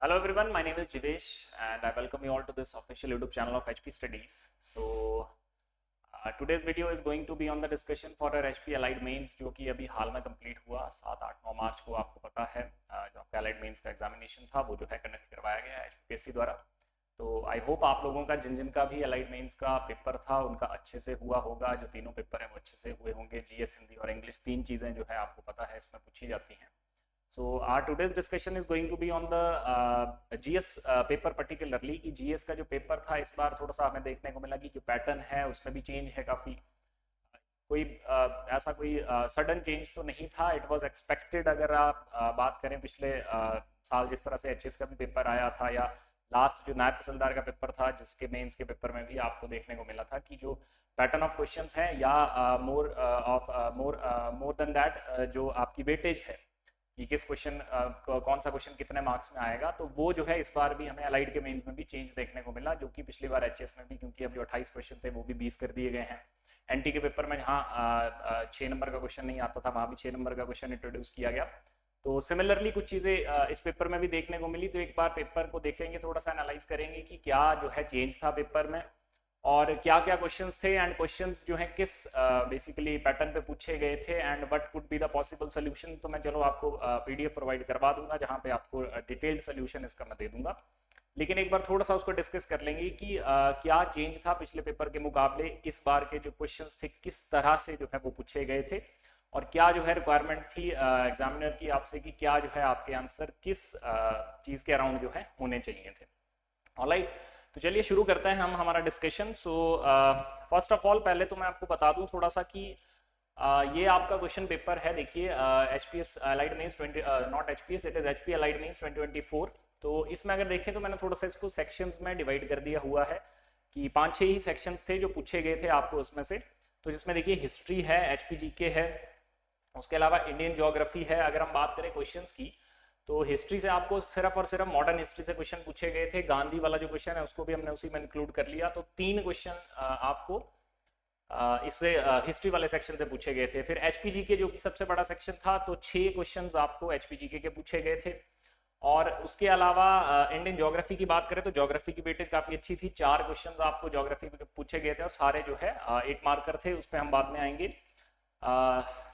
Hello everyone, my name is Jivesh and I welcome you all to this official YouTube channel of HP Studies. So today's video is going to be on the discussion for our HP Allied Mains जो कि अभी हाल में complete हुआ 7, 8, 9 मार्च को। आपको पता है जो आपका Allied Mains का एग्जामिनेशन था वो जो है कंडक्ट करवाया गया है HPPSC द्वारा। तो आई होप आप लोगों का जिन जिन का भी Allied Mains का पेपर था उनका अच्छे से हुआ होगा। जो तीनों पेपर हैं वो अच्छे से हुए होंगे। GS, हिंदी और इंग्लिश तीन चीज़ें जो है आपको पता है इसमें पूछी जाती हैं। So our today's discussion is going to be on the GS paper particularly कि GS का जो पेपर था इस बार थोड़ा सा हमें देखने को मिला कि जो पैटर्न है उसमें भी चेंज है काफ़ी। कोई ऐसा कोई सडन चेंज तो नहीं था, इट वाज एक्सपेक्टेड। अगर आप बात करें पिछले साल जिस तरह से HS का भी पेपर आया था या लास्ट जो नायब तहसीलदार का पेपर था जिसके मेंस के पेपर में भी आपको देखने को मिला था कि जो पैटर्न ऑफ क्वेश्चंस है या मोर देन दैट जो आपकी वेटेज है कि किस क्वेश्चन कौन सा क्वेश्चन कितने मार्क्स में आएगा, तो वो जो है इस बार भी हमें अलाइड के मेंस में भी चेंज देखने को मिला। जो कि पिछली बार HS में भी, क्योंकि अब जो 28 क्वेश्चन थे वो भी 20 कर दिए गए हैं। NT के पेपर में जहाँ 6 नंबर का क्वेश्चन नहीं आता था वहाँ भी 6 नंबर का क्वेश्चन इंट्रोड्यूस किया गया। तो सिमिलरली कुछ चीज़ें इस पेपर में भी देखने को मिली। तो एक बार पेपर को देखेंगे, थोड़ा सा एनालाइज करेंगे कि क्या जो है चेंज था पेपर में और क्या क्या क्वेश्चंस थे एंड क्वेश्चंस जो है किस बेसिकली पैटर्न पे पूछे गए थे and what could be the possible solution. तो मैं चलो आपको PDF प्रोवाइड करवा दूंगा जहाँ पे आपको डिटेल्ड सोल्यूशन इसका मैं दे दूंगा। लेकिन एक बार थोड़ा सा उसको डिस्कस कर लेंगे कि क्या चेंज था पिछले पेपर के मुकाबले। इस बार के जो क्वेश्चंस थे किस तरह से जो है वो पूछे गए थे और क्या जो है रिक्वायरमेंट थी एग्जामिनर की आपसे कि क्या जो है आपके आंसर किस चीज़ के अराउंड जो है होने चाहिए थे। ऑलराइट, तो चलिए शुरू करते हैं हम हमारा discussion. So first of all पहले तो मैं आपको बता दूं थोड़ा सा कि ये आपका क्वेश्चन पेपर है। देखिए HPS Allied Mains 20 not HPS, it is HP Allied Mains 2024। तो इसमें अगर देखें तो मैंने थोड़ा सा इसको सेक्शंस में डिवाइड कर दिया हुआ है कि 5-6 ही सेक्शंस थे जो पूछे गए थे आपको उसमें से। तो जिसमें देखिए हिस्ट्री है, HP GK है, उसके अलावा इंडियन ज्योग्राफी है। अगर हम बात करें क्वेश्चंस की तो हिस्ट्री से आपको सिर्फ और सिर्फ मॉडर्न हिस्ट्री से क्वेश्चन पूछे गए थे। गांधी वाला जो क्वेश्चन है उसको भी हमने उसी में इंक्लूड कर लिया। तो 3 क्वेश्चन आपको इससे हिस्ट्री वाले सेक्शन से पूछे गए थे। फिर HP GK जो कि सबसे बड़ा सेक्शन था, तो 6 क्वेश्चंस आपको HP GK के पूछे गए थे। और उसके अलावा इंडियन ज्योग्राफी की बात करें तो ज्योग्राफी की वेटेज काफी अच्छी थी। 4 क्वेश्चन आपको ज्योग्राफी के पूछे गए थे और सारे जो है 8 मार्कर थे। उस पर हम बाद में आएंगे।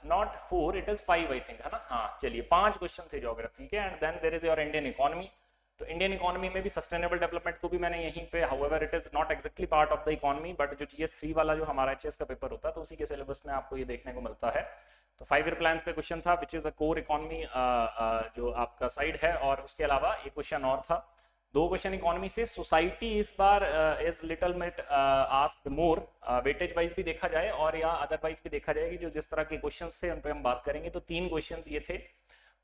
Not 4, it is 5 I think, है ना। हाँ चलिए, 5 क्वेश्चन थे ज्योग्राफी के। And then there is your Indian economy. तो इंडियन इकोनॉमी में भी सस्टेनेबल डेवलपमेंट को भी मैंने यहीं पे, however it is not exactly part of the economy, but जो GS3 वाला जो हमारा HS का पेपर होता है तो उसी के सिलेबस में आपको ये देखने को मिलता है। तो 5 ईयर प्लान पे क्वेश्चन था विच इज द कोर इकोनॉमी जो आपका साइड है। और उसके अलावा एक क्वेश्चन और था, 2 क्वेश्चन इकोनॉमी से। सोसाइटी इस बार इज लिटिल मिट आस्क्ड मोर, वेटेज वाइज भी देखा जाए और या अदरवाइज भी देखा जाए कि जो जिस तरह के क्वेश्चंस थे उन पे हम बात करेंगे। तो 3 क्वेश्चंस ये थे।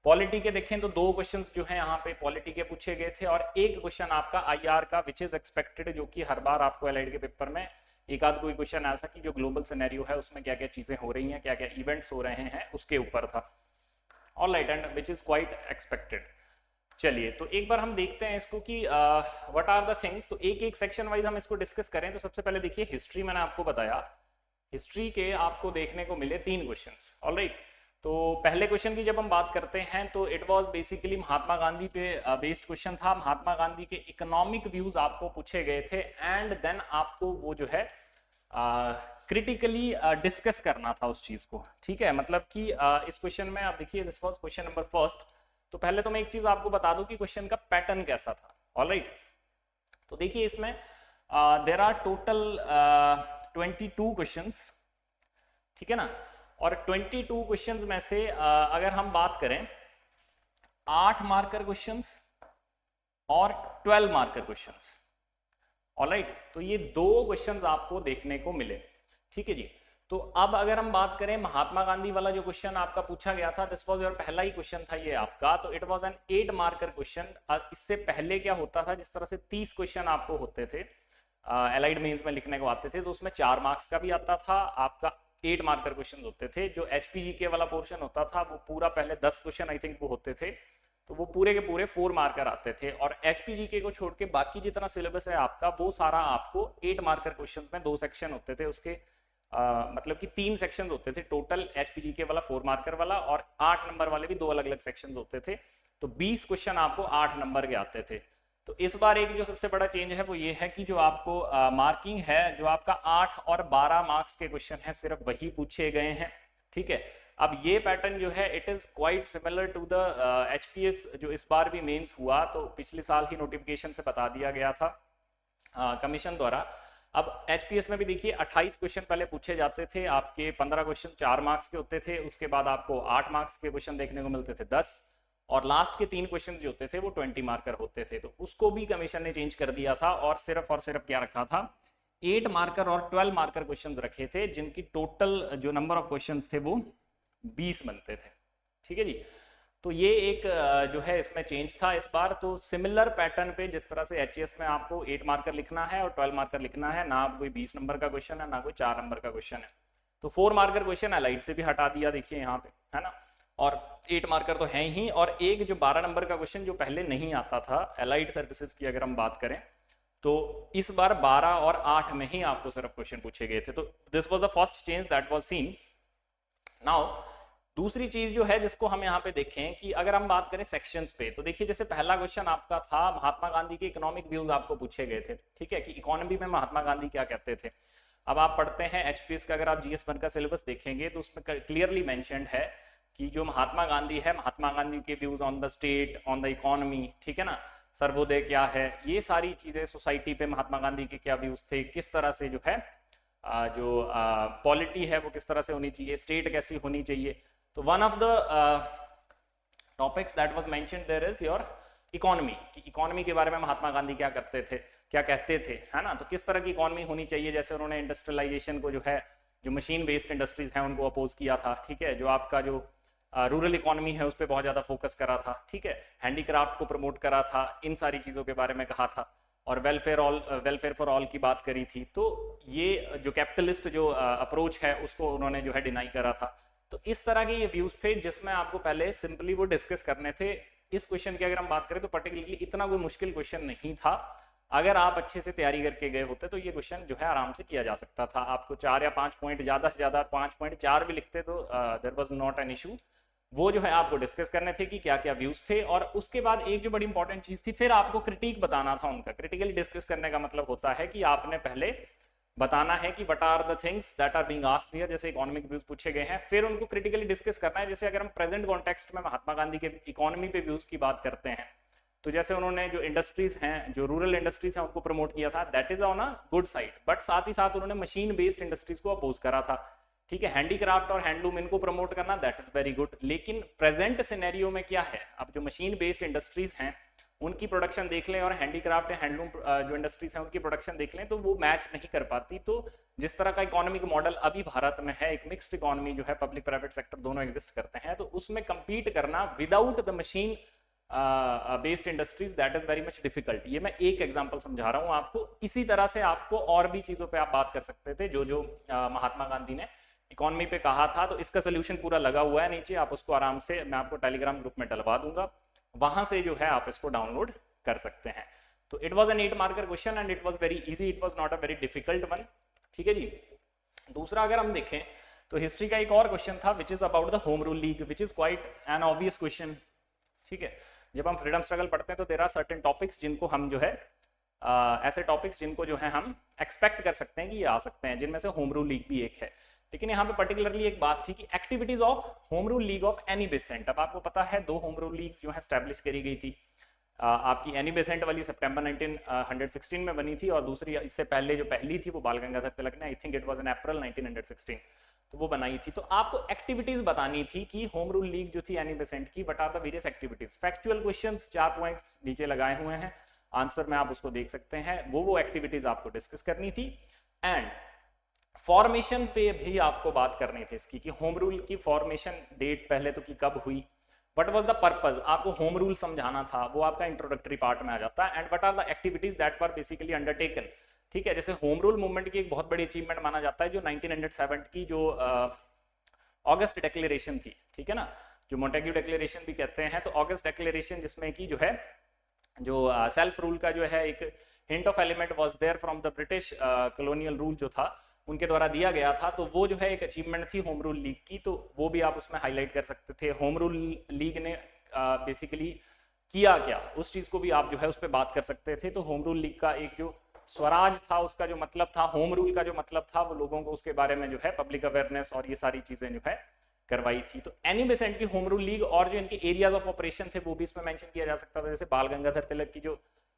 पॉलिटी के देखें तो 2 क्वेश्चंस जो है यहाँ पे पॉलिटी के पूछे गए थे और एक क्वेश्चन आपका IR का विच इज एक्सपेक्टेड, जो कि हर बार आपको एलाइड के पेपर में एक आध कोई क्वेश्चन ऐसा कि जो ग्लोबल सिनेरियो है उसमें क्या क्या चीजें हो रही हैं, क्या क्या इवेंट्स हो रहे हैं उसके ऊपर था। Alright, and which is quite expected. चलिए तो एक बार हम देखते हैं इसको कि व्हाट आर द थिंग्स। तो एक एक सेक्शन वाइज हम इसको डिस्कस करें। तो सबसे पहले देखिए हिस्ट्री, मैंने आपको बताया हिस्ट्री के आपको देखने को मिले 3 क्वेश्चंस। ऑलराइट, तो पहले क्वेश्चन की जब हम बात करते हैं तो it was basically Mahatma Gandhi पे बेस्ड क्वेश्चन था। महात्मा गांधी के इकोनॉमिक व्यूज आपको पूछे गए थे एंड देन आपको वो जो है क्रिटिकली डिस्कस करना था उस चीज को। ठीक है, मतलब कि इस क्वेश्चन में आप देखिए this was question number first. तो पहले तो मैं एक चीज आपको बता दूं कि क्वेश्चन का पैटर्न कैसा था। ऑलराइट, तो देखिए इसमें देयर आर टोटल 22 क्वेश्चंस, ठीक है ना। और 22 क्वेश्चंस में से अगर हम बात करें 8 मार्कर क्वेश्चंस और 12 मार्कर क्वेश्चंस। ऑलराइट, तो ये 2 क्वेश्चंस आपको देखने को मिले। ठीक है जी। तो अब अगर हम बात करें महात्मा गांधी वाला जो क्वेश्चन आपका पूछा गया था, दिस वाज योर पहला ही क्वेश्चन था ये आपका। तो it was N 8 marker question. इससे पहले क्या होता था, जिस तरह से 30 क्वेश्चन आपको होते थे एलाइड मेंस में लिखने को आते थे, तो उसमें 4 मार्क्स का भी आता था, आपका 8 मार्कर क्वेश्चन होते थे। जो HP GK वाला पोर्शन होता था वो पूरा पहले 10 क्वेश्चन आई थिंक वो होते थे, तो वो पूरे के पूरे 4 मार्कर आते थे। और HP GK को छोड़ के बाकी जितना सिलेबस है आपका वो सारा आपको 8 मार्कर क्वेश्चन में 2 सेक्शन होते थे उसके। मतलब कि 3 सेक्शन होते थे टोटल। HP GK वाला 4 मार्कर वाला और 8 नंबर वाले भी 2 अलग अलग सेक्शन होते थे। तो 20 क्वेश्चन आपको 8 नंबर के आते थे। तो इस बार एक जो सबसे बड़ा चेंज है वो ये है कि जो आपको मार्किंग है, जो आपका 8 और 12 मार्क्स के क्वेश्चन है सिर्फ वही पूछे गए हैं, ठीक है। अब ये पैटर्न जो है it is quite similar to the HPS जो इस बार भी मेंस हुआ, तो पिछले साल ही नोटिफिकेशन से बता दिया गया था कमीशन द्वारा। अब एचपीएस में भी देखिए 28 क्वेश्चन पहले पूछे जाते थे आपके, 15 क्वेश्चन 4 मार्क्स के होते थे, उसके बाद आपको 8 मार्क्स के क्वेश्चन देखने को मिलते थे 10, और लास्ट के 3 क्वेश्चन जो होते थे वो 20 मार्कर होते थे। तो उसको भी कमीशन ने चेंज कर दिया था और सिर्फ क्या रखा था, 8 मार्कर और 12 मार्कर क्वेश्चंस रखे थे, जिनकी टोटल जो नंबर ऑफ क्वेश्चंस थे वो 20 बनते थे, ठीक है जी। तो ये एक जो है इसमें चेंज था इस बार। तो सिमिलर पैटर्न पे जिस तरह से एचएस में आपको 8 मार्कर लिखना है और 12 मार्कर लिखना है, ना कोई 20 नंबर का क्वेश्चन है ना कोई 4 नंबर का क्वेश्चन है। तो 4 मार्कर क्वेश्चन एलाइड से भी हटा दिया, देखिए यहाँ पे, है ना, और 8 मार्कर तो है ही, और एक जो 12 नंबर का क्वेश्चन जो पहले नहीं आता था एलाइड सर्विसेज की अगर हम बात करें, तो इस बार 12 और 8 में ही आपको सिर्फ क्वेश्चन पूछे गए थे। तो this was the first change that was scene. Now दूसरी चीज जो है जिसको हम यहाँ पे देखें कि अगर हम बात करें सेक्शंस पे, तो देखिए जैसे पहला क्वेश्चन आपका था महात्मा गांधी के इकोनॉमिक व्यूज आपको पूछे गए थे, ठीक है, कि इकोनॉमी में महात्मा गांधी क्या कहते थे। अब आप पढ़ते हैं एचपीएस का, अगर आप जीएस1 का सिलेबस देखेंगे तो उसमें क्लियरली मेंशन्ड है कि जो महात्मा गांधी है, महात्मा गांधी के views on the state, on the economy, ठीक है ना, सर्वोदय क्या है, ये सारी चीजें, सोसाइटी पे महात्मा गांधी के क्या व्यूज थे, किस तरह से जो है जो पॉलिटी है वो किस तरह से होनी चाहिए, स्टेट कैसी होनी चाहिए। तो one of the topics that was mentioned there is your economy, कि इकोनॉमी के बारे में महात्मा गांधी क्या करते थे, क्या कहते थे, है ना। तो किस तरह की इकोनॉमी होनी चाहिए, जैसे उन्होंने इंडस्ट्रियलाइजेशन को जो है, जो मशीन बेस्ड इंडस्ट्रीज हैं उनको अपोज किया था, ठीक है, जो आपका जो रूरल इकोनॉमी है उस पर बहुत ज्यादा फोकस करा था, ठीक है, हैंडीक्राफ्ट को प्रमोट करा था, इन सारी चीजों के बारे में कहा था, और वेलफेयर फॉर ऑल की बात करी थी। तो ये जो कैपिटलिस्ट जो अप्रोच है उसको उन्होंने जो है डिनाई करा था। तो इस तरह के ये व्यूज थे जिसमें आपको पहले सिंपली वो डिस्कस करने थे। इस क्वेश्चन की अगर हम बात करें तो पर्टिकुलरली इतना कोई मुश्किल क्वेश्चन नहीं था, अगर आप अच्छे से तैयारी करके गए होते तो ये क्वेश्चन जो है आराम से किया जा सकता था। आपको 4 या 5 पॉइंट, ज्यादा से ज्यादा 5.4 भी लिखते तो there was not an issue. वो जो है आपको डिस्कस करने थे कि क्या क्या व्यूज थे, और उसके बाद एक जो बड़ी इंपॉर्टेंट चीज थी, फिर आपको क्रिटिक बताना था उनका। क्रिटिकली डिस्कस करने का मतलब होता है कि आपने पहले बताना है कि what are the things that are being asked here, जैसे इकोनॉमिक व्यूज पूछे गए हैं, फिर उनको क्रिटिकली डिस्कस करना है। जैसे अगर हम प्रेजेंट कॉन्टेक्स्ट में महात्मा गांधी के इकोनॉमी पे व्यूज की बात करते हैं, तो जैसे उन्होंने जो इंडस्ट्रीज हैं, जो रूरल इंडस्ट्रीज हैं उनको प्रमोट किया था, that is on a good side, but साथ ही साथ उन्होंने मशीन बेस्ड इंडस्ट्रीज को अपोज करा था, ठीक है, हैंडीक्राफ्ट और हैंडलूम इनको प्रमोट करना, दैट इज वेरी गुड। लेकिन प्रेजेंट सिनेरियो में क्या है, अब जो मशीन बेस्ड इंडस्ट्रीज हैं उनकी प्रोडक्शन देख लें और हैंडीक्राफ्ट या हैंडलूम जो इंडस्ट्रीज हैं उनकी प्रोडक्शन देख लें, तो वो मैच नहीं कर पाती। तो जिस तरह का इकोनॉमिक मॉडल अभी भारत में है, एक मिक्स्ड इकोनॉमी जो है, पब्लिक प्राइवेट सेक्टर दोनों एग्जिस्ट करते हैं, तो उसमें compete करना without the machine based industries, that is very much difficult. ये मैं एक एग्जांपल समझा रहा हूँ आपको। इसी तरह से आपको और भी चीजों पे आप बात कर सकते थे जो जो महात्मा गांधी ने इकोनॉमी पे कहा था। तो इसका सोल्यूशन पूरा लगा हुआ है नीचे, आप उसको आराम से, मैं आपको टेलीग्राम ग्रुप में डलवा दूंगा, वहां से जो है आप इसको डाउनलोड कर सकते हैं। तो it was N 8 marker question and it was very easy, it was not a very difficult one, ठीक है जी। दूसरा अगर हम देखें तो हिस्ट्री का एक और क्वेश्चन था which is about the home rule league, which is quite an obvious question, ठीक है। जब हम फ्रीडम स्ट्रगल पढ़ते हैं तो देयर आर सर्टेन टॉपिक्स जिनको हम जो है ऐसे टॉपिक्स जिनको जो है हम एक्सपेक्ट कर सकते हैं कि ये आ सकते हैं, जिनमें से होम रूल लीग भी एक है। लेकिन यहाँ पे पर्टिकुलरली एक बात थी कि activities of home rule league of Annie Besant. अब आपको पता है 2 होम रूल लीग्स जो है स्टैब्लिश करी गई थी, आपकी एनी बेसेंट वाली सितंबर 1916 में बनी थी, और दूसरी इससे पहले जो पहली थी वो बाल गंगाधर तिलक ने, I think it was in April 1916, तो वो बनाई थी। तो आपको एक्टिविटीज बतानी थी कि होम रूल लीग जो थी एनी बेसेंट की, but are the various activities. Factual questions 4 points नीचे लगाए हुए हैं, आंसर में आप उसको देख सकते हैं, वो एक्टिविटीज आपको डिस्कस करनी थी। एंड फॉर्मेशन पे भी आपको बात करनी थी इसकी, कि होम रूल की फॉर्मेशन डेट पहले तो कि कब हुई, व्हाट वाज द पर्पस, आपको होम रूल समझाना था, वो आपका इंट्रोडक्टरी पार्ट में आ जाता है। And what are the activities that were basically undertaken, ठीक है। जैसे होम रूल मूवमेंट की एक बहुत बड़ी अचीवमेंट माना जाता है जो 1907 की जो अगस्त डिक्लेरेशन थी, ठीक है ना, जो मोंटेग्यू डिक्लेरेशन भी कहते हैं। तो अगस्त डिक्लेरेशन जिसमें कि जो है जो सेल्फ रूल का जो है एक hint of element was there from the British colonial rule जो था उनके द्वारा दिया गया था, तो वो जो है एक अचीवमेंट थी होम रूल लीग की, तो वो भी आप उसमें हाईलाइट कर सकते थे। होम रूल लीग ने बेसिकली किया क्या, उस चीज को भी आप जो है उस पर बात कर सकते थे। तो होम रूल लीग का एक जो स्वराज था उसका जो मतलब था, होम रूल का जो मतलब था, वो लोगों को उसके बारे में जो है पब्लिक अवेयरनेस और ये सारी चीजें जो है करवाई थी। तो एनी बेसेंट की होम रूल लीग और जो इनके एरियाज ऑफ ऑपरेशन थे वो भी इसमें मेंशन किया जा सकता था। जैसे बाल गंगाधर तिलक की जो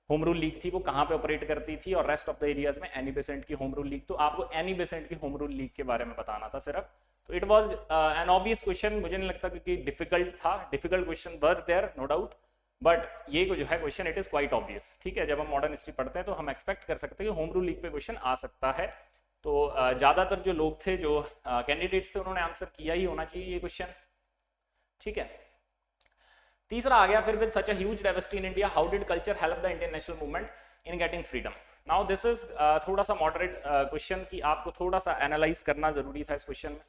होम रूल लीग थी वो कहाँ पे ऑपरेट करती थी, और रेस्ट ऑफ द एरियाज में एनी बेसेंट की होम रूल लीग। तो आपको एनी बेसेंट की होम रूल लीग के बारे में बताना था सिर्फ। तो it was an obvious question, मुझे नहीं लगता क्योंकि डिफिकल्ट था, difficult question were there no doubt, but ये जो है question it is quite obvious. ठीक है, जब हम मॉडर्न हिस्ट्री पढ़ते हैं तो हम एक्सपेक्ट कर सकते हैं कि होम रूल लीग पे क्वेश्चन आ सकता है। तो ज्यादातर जो लोग थे, जो कैंडिडेट्स थे, उन्होंने आंसर किया ही होना चाहिए ये क्वेश्चन। ठीक है, तीसरा आ गया फिर, with such a huge diversity in India how did culture help the Indian national movement in getting freedom. Now this is थोड़ा सा मॉडरेट क्वेश्चन की आपको थोड़ा सा एनालाइज करना जरूरी था इस क्वेश्चन में,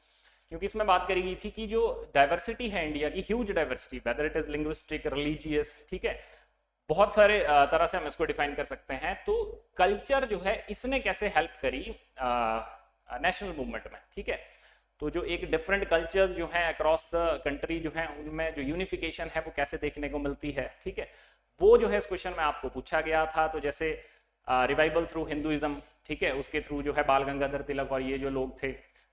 क्योंकि इसमें बात करी गई थी कि जो डाइवर्सिटी है इंडिया की, huge diversity, whether it is linguistic, religious, ठीक है, बहुत सारे तरह से हम इसको डिफाइन कर सकते हैं। तो कल्चर जो है इसने कैसे हेल्प करी नेशनल मूवमेंट में। ठीक है, तो जो एक डिफरेंट कल्चर्स जो हैं अक्रॉस द कंट्री जो है, उनमें जो यूनिफिकेशन है वो कैसे देखने को मिलती है। ठीक है, वो जो है इस क्वेश्चन में आपको पूछा गया था। तो जैसे रिवाइवल थ्रू हिंदुइज्म, ठीक है, उसके थ्रू जो है बाल गंगाधर तिलक और ये जो लोग थे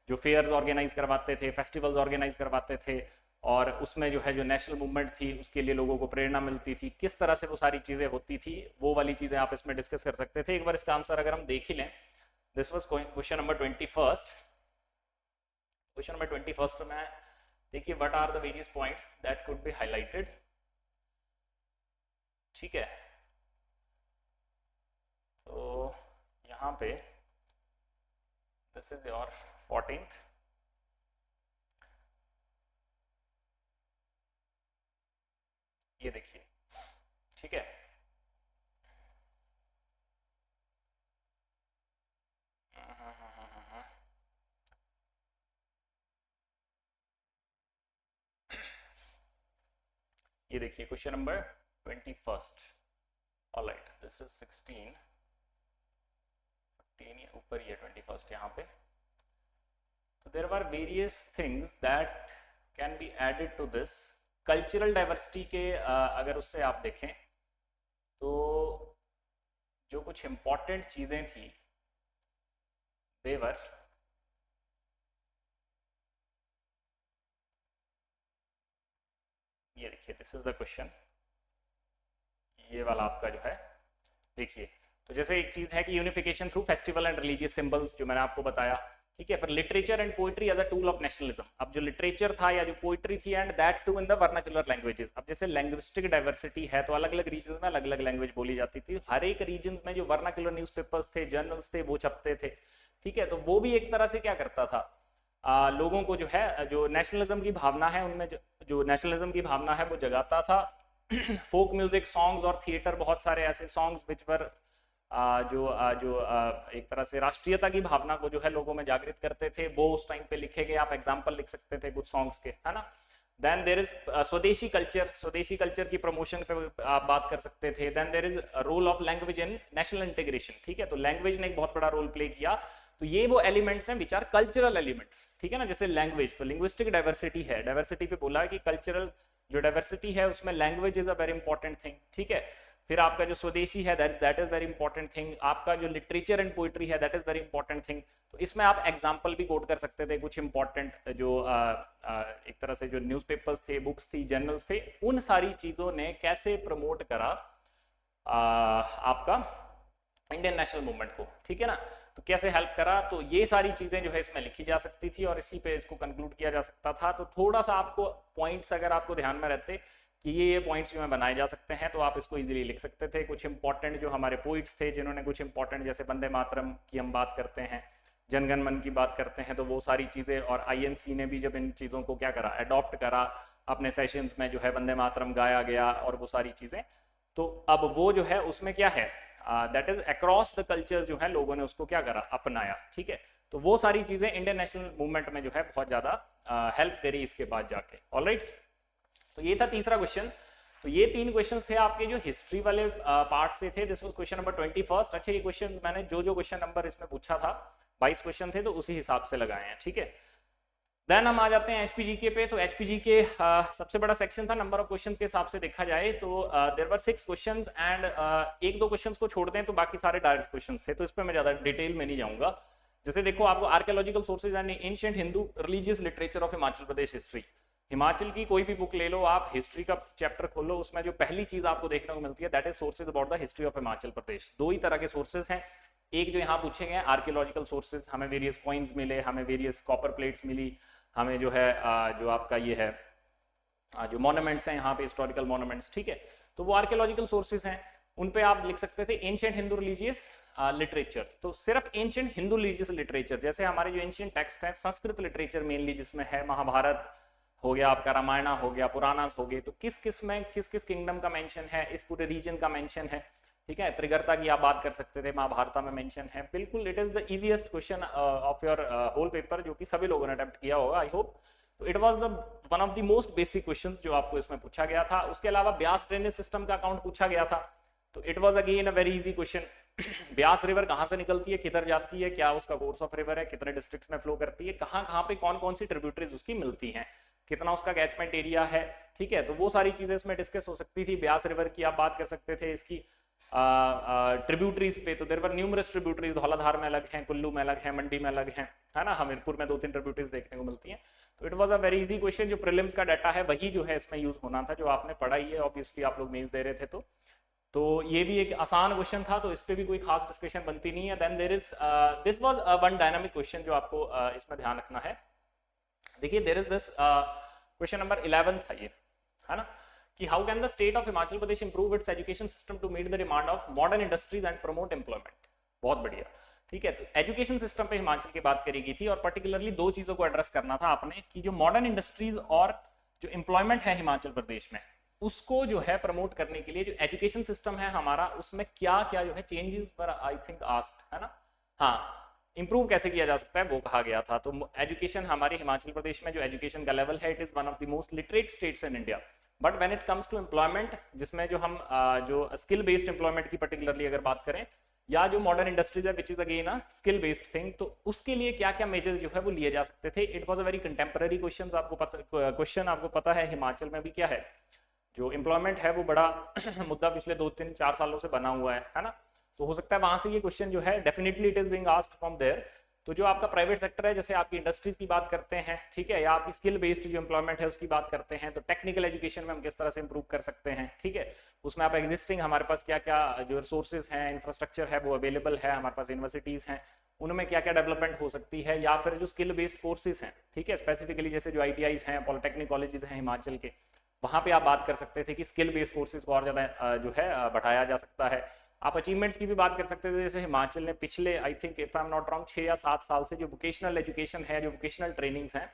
जो फेयर्स ऑर्गेनाइज करवाते थे, फेस्टिवल्स ऑर्गेनाइज करवाते थे, और उसमें जो है जो नेशनल मूवमेंट थी उसके लिए लोगों को प्रेरणा मिलती थी, किस तरह से वो सारी चीजें होती थी, वो वाली चीजें आप इसमें डिस्कस कर सकते थे। एक बार इसका आंसर अगर हम देख ही लें, this was question number 21। Question number 21 में देखिए, what are the various points that could be highlighted. ठीक है, तो यहाँ पे दिस इज योर 14th। ये देखिए, ठीक है, ये देखिए question number 21। Alright, this is 16 ऊपर ही है 21 यहाँ पे। तो there are various things that can be added to this. Cultural diversity के अगर उससे आप देखें तो जो कुछ इंपॉर्टेंट चीजें थी देवर, ये देखिए, दिस इज द क्वेश्चन, ये वाला आपका जो है देखिए। तो जैसे एक चीज है कि unification through festival and religious symbols, जो मैंने आपको बताया। ठीक है, फिर literature and poetry as a tool of nationalism. अब जो लिटरेचर था या जो पोइट्री थी, and that too in the vernacular languages. अब जैसे लैंग्विस्टिक डाइवर्सिटी है तो अलग अलग रीजन में अलग अलग लैंग्वेज बोली जाती थी। हर एक रीजन में जो वर्नाक्युलर न्यूज़पेपर्स थे, जर्नल्स थे, वो छपते थे। ठीक है, तो वो भी एक तरह से क्या करता था, लोगों को जो है जो नेशनलिज्म की भावना है उनमें जो नेशनलिज्म की भावना है वो जगाता था। फोक म्यूजिक, सॉन्ग्स और थिएटर, बहुत सारे ऐसे सॉन्ग्स विच पर जो एक तरह से राष्ट्रीयता की भावना को जो है लोगों में जागृत करते थे, वो उस टाइम पे लिखे गए। आप एग्जांपल लिख सकते थे कुछ सॉन्ग्स के, है ना। Then there is swadeshi culture, swadeshi culture की प्रमोशन पे आप बात कर सकते थे। Then there is role of language in national integration. ठीक है, तो लैंग्वेज ने एक बहुत बड़ा रोल प्ले किया। तो ये वो एलिमेंट्स हैं विच आर कल्चरल एलिमेंट्स। ठीक है ना, जैसे लैंग्वेज, तो लिंग्विस्टिक डाइवर्सिटी है, डाइवर्सिटी पे बोला है कि कल्चरल जो डाइवर्सिटी है उसमें language is a very important thing. ठीक है, फिर आपका जो स्वदेशी है that is very important thing. आपका जो लिटरेचर एंड पोइट्री है that is very important thing. तो इसमें आप एग्जांपल भी कोट कर सकते थे, कुछ इंपॉर्टेंट जो एक तरह से जो न्यूज़पेपर्स थे, बुक्स थी, जर्नल्स थे, उन सारी चीजों ने कैसे प्रमोट करा आपका इंडियन नेशनल मूवमेंट को। ठीक है ना, तो कैसे हेल्प करा, तो ये सारी चीजें जो है इसमें लिखी जा सकती थी और इसी पे इसको कंक्लूड किया जा सकता था। तो थोड़ा सा आपको पॉइंट्स अगर आपको ध्यान में रहते कि ये पॉइंट्स जो है बनाए जा सकते हैं, तो आप इसको इजीली लिख सकते थे। कुछ इंपॉर्टेंट जो हमारे पोइट्स थे जिन्होंने कुछ इंपॉर्टेंट, जैसे वंदे मातरम की हम बात करते हैं, जनगण मन की बात करते हैं, तो वो सारी चीजें, और आईएनसी ने भी जब इन चीजों को क्या करा, अडॉप्ट करा अपने सेशंस में, जो है वंदे मातरम गाया गया और वो सारी चीजें। तो अब वो जो है उसमें क्या है, that is across the cultures जो है लोगों ने उसको क्या करा, अपनाया। ठीक है, तो वो सारी चीजें इंडियन नेशनल मूवमेंट में जो है बहुत ज्यादा हेल्प करी इसके बाद जाके। ऑलराइट, तो ये था तीसरा क्वेश्चन। तो ये 3 क्वेश्चंस थे आपके जो हिस्ट्री वाले पार्ट से थे। This was question number 21। अच्छा, ये क्वेश्चंस मैंने जो क्वेश्चन नंबर इसमें पूछा था, 22 क्वेश्चन थे, तो उसी हिसाब से लगाए हैं। ठीक है, देन हम आ जाते हैं एचपीजीके पे। तो एचपीजीके सबसे बड़ा सेक्शन था नंबर ऑफ क्वेश्चंस के हिसाब से देखा जाए तो देयर वर 6 क्वेश्चंस एंड एक दो क्वेश्चंस को छोड़ दें तो बाकी सारे डायरेक्ट क्वेश्चंस थे, तो इस पे मैं ज्यादा डिटेल में नहीं जाऊंगा। जैसे देखो आपको archaeological sources and ancient Hindu religious literature of Himachal Pradesh history, Himachal की कोई भी बुक ले लो आप, हिस्ट्री का चैप्टर खोलो, उसमें जो पहली चीज आपको देखने को मिलती है that is sources about the history of Himachal Pradesh. दो ही तरह के सोर्सेज हैं, एक जो यहाँ पूछे गए आर्कियोलॉजिकल सोर्सेज, हमें वेरियस कॉइन्स मिले, हमें वेरियस कॉपर प्लेट्स मिली, हमें जो है जो आपका ये है जो मॉन्यूमेंट्स हैं यहाँ पे हिस्टोरिकल मॉन्यूमेंट्स, ठीक है, तो वो आर्कियोलॉजिकल सोर्सेज हैं, उन पे आप लिख सकते थे एंशिएंट हिंदू रिलीजियस लिटरेचर। तो सिर्फ एंशिएंट हिंदू रिलीजियस लिटरेचर, जैसे हमारे जो एंशिएंट टेक्स्ट है संस्कृत लिटरेचर मेनली जिसमें है, महाभारत हो गया आपका, रामायण हो गया, पुराणास हो गए, तो किस किस में किस किस किंगडम का मेंशन है, इस पूरे रीजन का मेंशन है, ठीक है, त्रिगर्ता की आप बात कर सकते थे, महाभारत में मेंशन है, बिल्कुल it is the easiest question of your whole paper जो कि सभी लोगों ने अटेम्प्ट किया होगा आई होप। तो it was the one of the most basic questions जो आपको इसमें पूछा गया था। उसके अलावा ब्यास ड्रेनेज सिस्टम का अकाउंट पूछा गया था, तो it was again a very easy question. Beas river कहाँ से निकलती है, किधर जाती है, क्या उसका कोर्स ऑफ रिवर है, कितने डिस्ट्रिक्ट्स में फ्लो करती है, कहाँ कहाँ पे कौन कौन सी ट्रिब्यूटरीज उसकी मिलती हैं, कितना उसका कैचमेंट एरिया है, ठीक है, तो वो सारी चीजें इसमें डिस्कस हो सकती थी। ब्यास रिवर की आप बात कर सकते थे, इसकी ट्रिब्यूटरीज पे तो there were numerous tributaries, Dhauladhar में अलग हैं, कुल्लू में अलग हैं, मंडी में अलग हैं, है ना, हमीरपुर में 2-3 ट्रिब्यूटरीज देखने को मिलती हैं। तो it was a very easy question, जो प्रीलिम्स का डाटा है वही जो है इसमें यूज होना था, जो आपने पढ़ा ही है ऑब्वियसली, आप लोग मेंस दे रहे थे तो ये भी एक आसान क्वेश्चन था, तो इस पे भी कोई खास डिस्कशन बनती नहीं है। Then there is this was one dynamic question जो आपको इसमें ध्यान रखना है। देखिए there is this question number 11 था ये, है ना, कि how can the state of Himachal Pradesh improve its education system to meet the demand of modern industries and promote employment. बहुत बढ़िया, ठीक है, तो एजुकेशन सिस्टम पे हिमाचल की बात करी गई थी और पर्टिकुलरली दो चीजों को एड्रेस करना था आपने, कि जो मॉडर्न इंडस्ट्रीज और जो एम्प्लॉयमेंट है हिमाचल प्रदेश में उसको जो है प्रमोट करने के लिए जो एजुकेशन सिस्टम है हमारा उसमें क्या क्या जो है चेंजेस पर आई थिंक आस्क्ड, है ना, हाँ, इंप्रूव कैसे किया जा सकता है वो कहा गया था। तो एजुकेशन हमारे हिमाचल प्रदेश में जो एजुकेशन का लेवल है, it is one of the most literate states in India, but when it comes to employment, जिसमें जो हम जो स्किल बेस्ड एम्प्लॉयमेंट की पर्टिकुलरली अगर बात करें, या जो मॉडर्न इंडस्ट्रीज है which is again a skill based thing, तो उसके लिए क्या क्या मेजर्स जो है वो लिए जा सकते थे। It was a very contemporary question, आपको पता है हिमाचल में भी क्या है, जो एम्प्लॉयमेंट है वो बड़ा मुद्दा पिछले 2-3-4 सालों से बना हुआ है ना, तो हो सकता है वहां से ये क्वेश्चन जो है definitely it is being asked from there. तो जो आपका प्राइवेट सेक्टर है, जैसे आपकी इंडस्ट्रीज की बात करते हैं, ठीक है, या आपकी स्किल बेस्ड जो एम्प्लॉयमेंट है उसकी बात करते हैं, तो टेक्निकल एजुकेशन में हम किस तरह से इंप्रूव कर सकते हैं, ठीक है, उसमें आप एग्जिस्टिंग हमारे पास क्या क्या जो रिसोर्सेज हैं, इंफ्रास्ट्रक्चर है वो अवेलेबल है, हमारे पास यूनिवर्सिटीज हैं, उनमें क्या क्या डेवलपमेंट हो सकती है, या फिर जो स्किल बेस्ड कोर्सेज हैं, ठीक है, स्पेसिफिकली जैसे जो ITIs हैं, पॉलिटेक्निक कॉलेजेस हैं हिमाचल के, वहां पे आप बात कर सकते थे कि स्किल बेस्ड कोर्सेज को और ज्यादा जो है बढ़ाया जा सकता है। आप अचीवमेंट्स की भी बात कर सकते थे, जैसे हिमाचल ने पिछले I think if I am not wrong 6 या 7 साल से जो वोकेशनल एजुकेशन है, जो वोकेशनल ट्रेनिंग्स हैं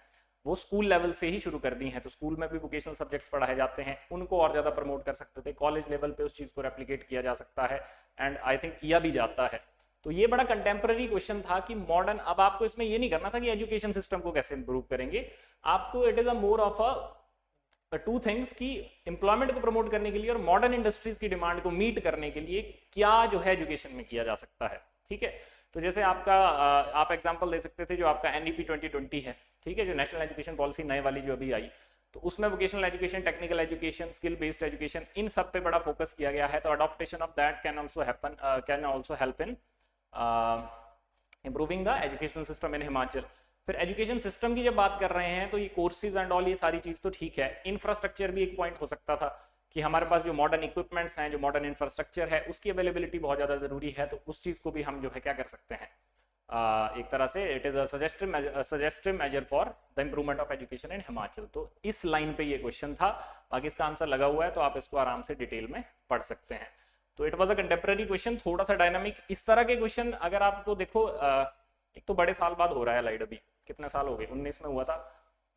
वो स्कूल लेवल से ही शुरू कर दी हैं, तो स्कूल में भी वोकेशनल सब्जेक्ट्स पढ़ाए जाते हैं, उनको और ज्यादा प्रमोट कर सकते थे, कॉलेज लेवल पे उस चीज को रेप्लिकेट किया जा सकता है, एंड आई थिंक किया भी जाता है। तो ये बड़ा कंटेम्पररी क्वेश्चन था कि मॉडर्न, अब आपको इसमें ये नहीं करना था कि एजुकेशन सिस्टम को कैसे इंप्रूव करेंगे, आपको it is a more of a two things कि एम्प्लॉयमेंट को प्रमोट करने के लिए और मॉडर्न इंडस्ट्रीज की डिमांड को मीट करने के लिए क्या जो है एजुकेशन में किया जा सकता है, ठीक है। तो जैसे आपका आप एग्जांपल दे सकते थे जो आपका NEP 2020 है, ठीक है, जो नेशनल एजुकेशन पॉलिसी नए वाली जो अभी आई, तो उसमें vocational education, technical education, skill based education, इन सब पे बड़ा फोकस किया गया है। तो adaptation of that can also help in improving the education system in Himachal. फिर एजुकेशन सिस्टम की जब बात कर रहे हैं तो ये कोर्सेज एंड ऑल ये सारी चीज तो ठीक है, इंफ्रास्ट्रक्चर भी एक पॉइंट हो सकता था कि हमारे पास जो मॉडर्न इक्विपमेंट्स हैं, जो मॉडर्न इंफ्रास्ट्रक्चर है उसकी अवेलेबिलिटी बहुत ज्यादा जरूरी है, तो उस चीज को भी हम जो है क्या कर सकते हैं, एक तरह से it is a suggestive measure for the improvement of education in Himachal. तो इस लाइन पे ये क्वेश्चन था, बाकी इसका आंसर लगा हुआ है तो आप इसको आराम से डिटेल में पढ़ सकते हैं। तो it was a contemporary question, थोड़ा सा डायनामिक। इस तरह के क्वेश्चन अगर आपको देखो, एक तो बड़े साल बाद हो रहा है लाइट, अभी कितने साल हो गए, 19 में हुआ था,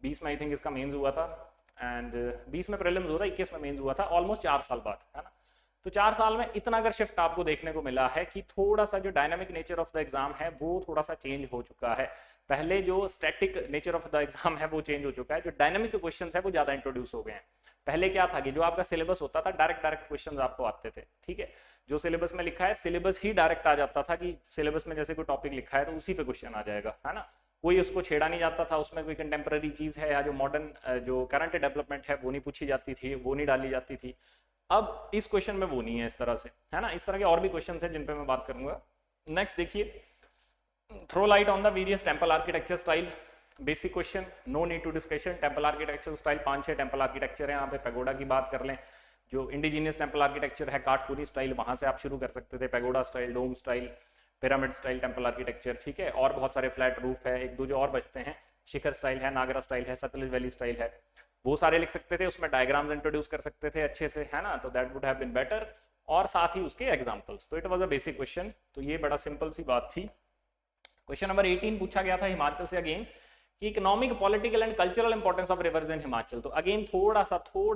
20 में आई थिंक इसका मेंस हुआ था, एंड 20 में प्रीलिम्स हुआ था, 21 में मेंस हुआ था, ऑलमोस्ट 4 साल बाद, है ना। तो 4 साल में इतना अगर शिफ्ट आपको देखने को मिला है कि थोड़ा सा जो dynamic nature of the exam है वो थोड़ा सा चेंज हो चुका है। पहले जो static nature of the exam है वो चेंज हो चुका है, जो डायनामिक क्वेश्चन है वो ज्यादा इंट्रोड्यूस हो गए हैं। पहले क्या था कि जो आपका सिलेबस होता था डायरेक्ट क्वेश्चन आपको आते थे, ठीक है, जो सिलेबस में लिखा है सिलेबस ही डायरेक्ट आ जाता था कि सिलेबस में जैसे कोई टॉपिक लिखा है तो उसी पे क्वेश्चन आ जाएगा, है ना, कोई उसको छेड़ा नहीं जाता था, उसमें कोई कंटेम्प्रेरी चीज़ है या जो मॉडर्न जो करंट डेवलपमेंट है वो नहीं पूछी जाती थी, वो नहीं डाली जाती थी। अब इस क्वेश्चन में वो नहीं है इस तरह से, है ना। इस तरह के और भी क्वेश्चन हैं जिन पे मैं बात करूंगा। नेक्स्ट देखिए, throw light on the various temple architecture style. Basic question, no need to discussion. Temple architecture style 5-6 temple architecture है यहाँ पे। पैगोडा की बात कर लें, जो इंडिजीनियस टेम्पल आर्किटेक्चर है, काठपुरी स्टाइल, वहां से आप शुरू कर सकते थे। Pagoda style, dome style, pyramid style temple architecture, ठीक है। और बहुत सारे फ्लैट रूफ है, एक दो जो और बचते हैं, शिखर स्टाइल है, नागरा स्टाइल है, सतलुज वैली स्टाइल है, वो सारे लिख सकते थे। उसमें डायग्राम्स इंट्रोड्यूस कर सकते थे अच्छे से, है ना, तो that would have been better. और साथ ही उसके एग्जांपल्स। तो it was a basic question, तो ये बड़ा सिंपल सी बात थी। क्वेश्चन नंबर 18 पूछा गया था हिमाचल से अगेन, कि economic, political and cultural importance of rivers in Himachal. तो अगेन थोड़ा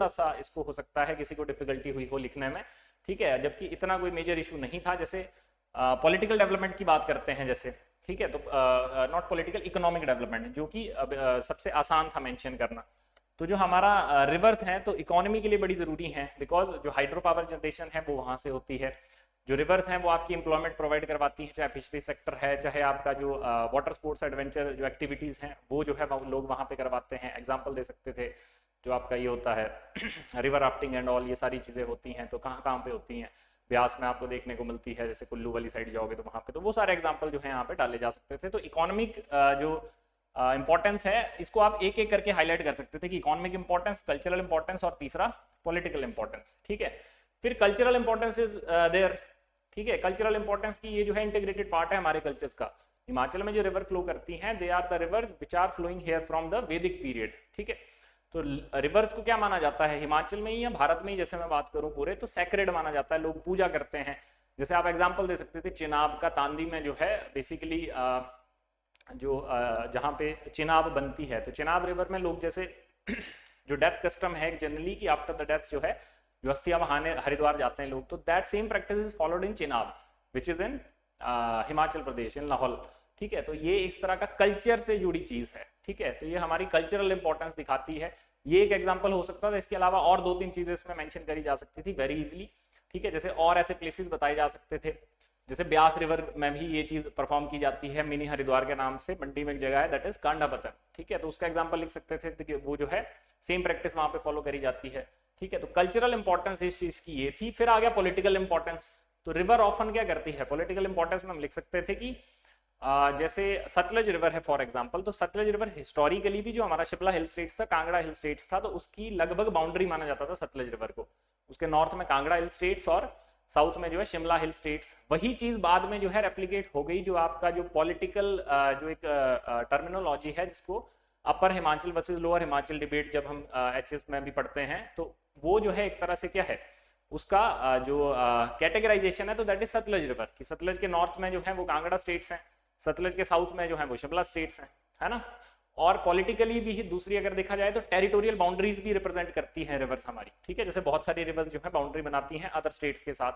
सा इसको हो सकता है किसी को डिफिकल्टी हुई हो लिखने में, ठीक है, जबकि इतना कोई मेजर इशू नहीं था। जैसे पॉलिटिकल डेवलपमेंट की बात करते हैं जैसे, ठीक है, तो नॉट पॉलिटिकल, इकोनॉमिक डेवलपमेंट, जो कि सबसे आसान था मेंशन करना। तो जो हमारा रिवर्स हैं तो इकोनॉमी के लिए बड़ी ज़रूरी हैं, बिकॉज जो हाइड्रो पावर जनरेशन है वो वहाँ से होती है। जो रिवर्स हैं वो आपकी एम्प्लॉयमेंट प्रोवाइड करवाती हैं, चाहे फिशरी सेक्टर है, चाहे आपका जो वाटर स्पोर्ट्स एडवेंचर जो एक्टिविटीज़ हैं वो जो है लोग वहाँ पे करवाते हैं। एग्जाम्पल दे सकते थे, जो आपका ये होता है रिवर राफ्टिंग एंड ऑल, ये सारी चीज़ें होती हैं। तो कहाँ कहाँ पे होती हैं, ब्यास में आपको देखने को मिलती है, जैसे कुल्लू वाली साइड जाओगे तो वहाँ पे, तो वो सारे एग्जाम्पल जो है यहाँ पे डाले जा सकते थे। तो इकोनॉमिक जो इंपॉर्टेंस है इसको आप एक एक करके हाईलाइट कर सकते थे, कि इकोनॉमिक इंपॉर्टेंस, कल्चरल इंपॉर्टेंस और तीसरा पॉलिटिकल इंपॉर्टेंस, ठीक है। फिर कल्चरल इंपॉर्टेंस इज देयर, ठीक है। कल्चरल इंपॉर्टेंस की ये जो है इंटीग्रेटेड पार्ट है हमारे कल्चर्स का। हिमाचल में जो रिवर फ्लो करती हैं, they are the rivers which are flowing here from the Vedic period, ठीक है। तो रिवर्स को क्या माना जाता है हिमाचल में ही या भारत में ही, जैसे मैं बात करूं पूरे, तो सैक्रेड माना जाता है, लोग पूजा करते हैं। जैसे आप एग्जांपल दे सकते थे चिनाब का, तांदी में जो है बेसिकली जहाँ पे चिनाब बनती है, तो चिनाब रिवर में लोग जैसे जो डेथ कस्टम है जनरली कि आफ्टर द डेथ जो है जो अस्थियां बहाने हरिद्वार जाते हैं लोग, तो that same practice is followed in Chenab which is in Himachal Pradesh, in Lahaul, ठीक है। तो ये इस तरह का कल्चर से जुड़ी चीज है, ठीक है। तो ये हमारी कल्चरल इंपॉर्टेंस दिखाती है। ये एक एग्जांपल हो सकता था। इसके अलावा और 2-3 चीजें इसमें मेंशन करी जा सकती थी वेरी इजीली, ठीक है। जैसे और ऐसे प्लेसेस बताए जा सकते थे, जैसे ब्यास रिवर में भी ये चीज परफॉर्म की जाती है, मिनी हरिद्वार के नाम से मंडी में एक जगह है, दैट इज कांडापतन, ठीक है। तो उसका एग्जांपल लिख सकते थे कि वो जो है सेम प्रैक्टिस वहां पे फॉलो करी जाती है, ठीक है। तो कल्चरल इंपॉर्टेंस इस चीज की ये थी। फिर आ गया पॉलिटिकल इंपॉर्टेंस। तो रिवर ऑफन क्या करती है, पॉलिटिकल इंपॉर्टेंस में हम लिख सकते थे कि जैसे सतलज रिवर है फॉर एग्जांपल, तो सतलज रिवर हिस्टोरिकली भी जो हमारा शिमला हिल स्टेट्स था, कांगड़ा हिल स्टेट्स था, तो उसकी लगभग बाउंड्री माना जाता था सतलज रिवर को। उसके नॉर्थ में कांगड़ा हिल स्टेट्स और साउथ में जो है शिमला हिल स्टेट्स। वही चीज बाद में जो है रेप्लिकेट हो गई, जो आपका जो पॉलिटिकल जो एक टर्मिनोलॉजी है जिसको upper Himachal versus lower Himachal debate जब हम एचएस में भी पढ़ते हैं, तो वो जो है एक तरह से क्या है उसका जो कैटेगराइजेशन है, तो दैट इज सतलज रिवर, कि सतलज के नॉर्थ में जो है वो कांगड़ा स्टेट्स हैं, सतलज के साउथ में जो है वो शिमला स्टेट्स हैं, है ना। और पॉलिटिकली भी दूसरी अगर देखा जाए तो टेरिटोरियल बाउंड्रीज भी रिप्रेजेंट करती हैं रिवर्स हमारी, ठीक है। जैसे बहुत सारी रिवर्स जो है बाउंड्री बनाती हैं अदर स्टेट्स के साथ,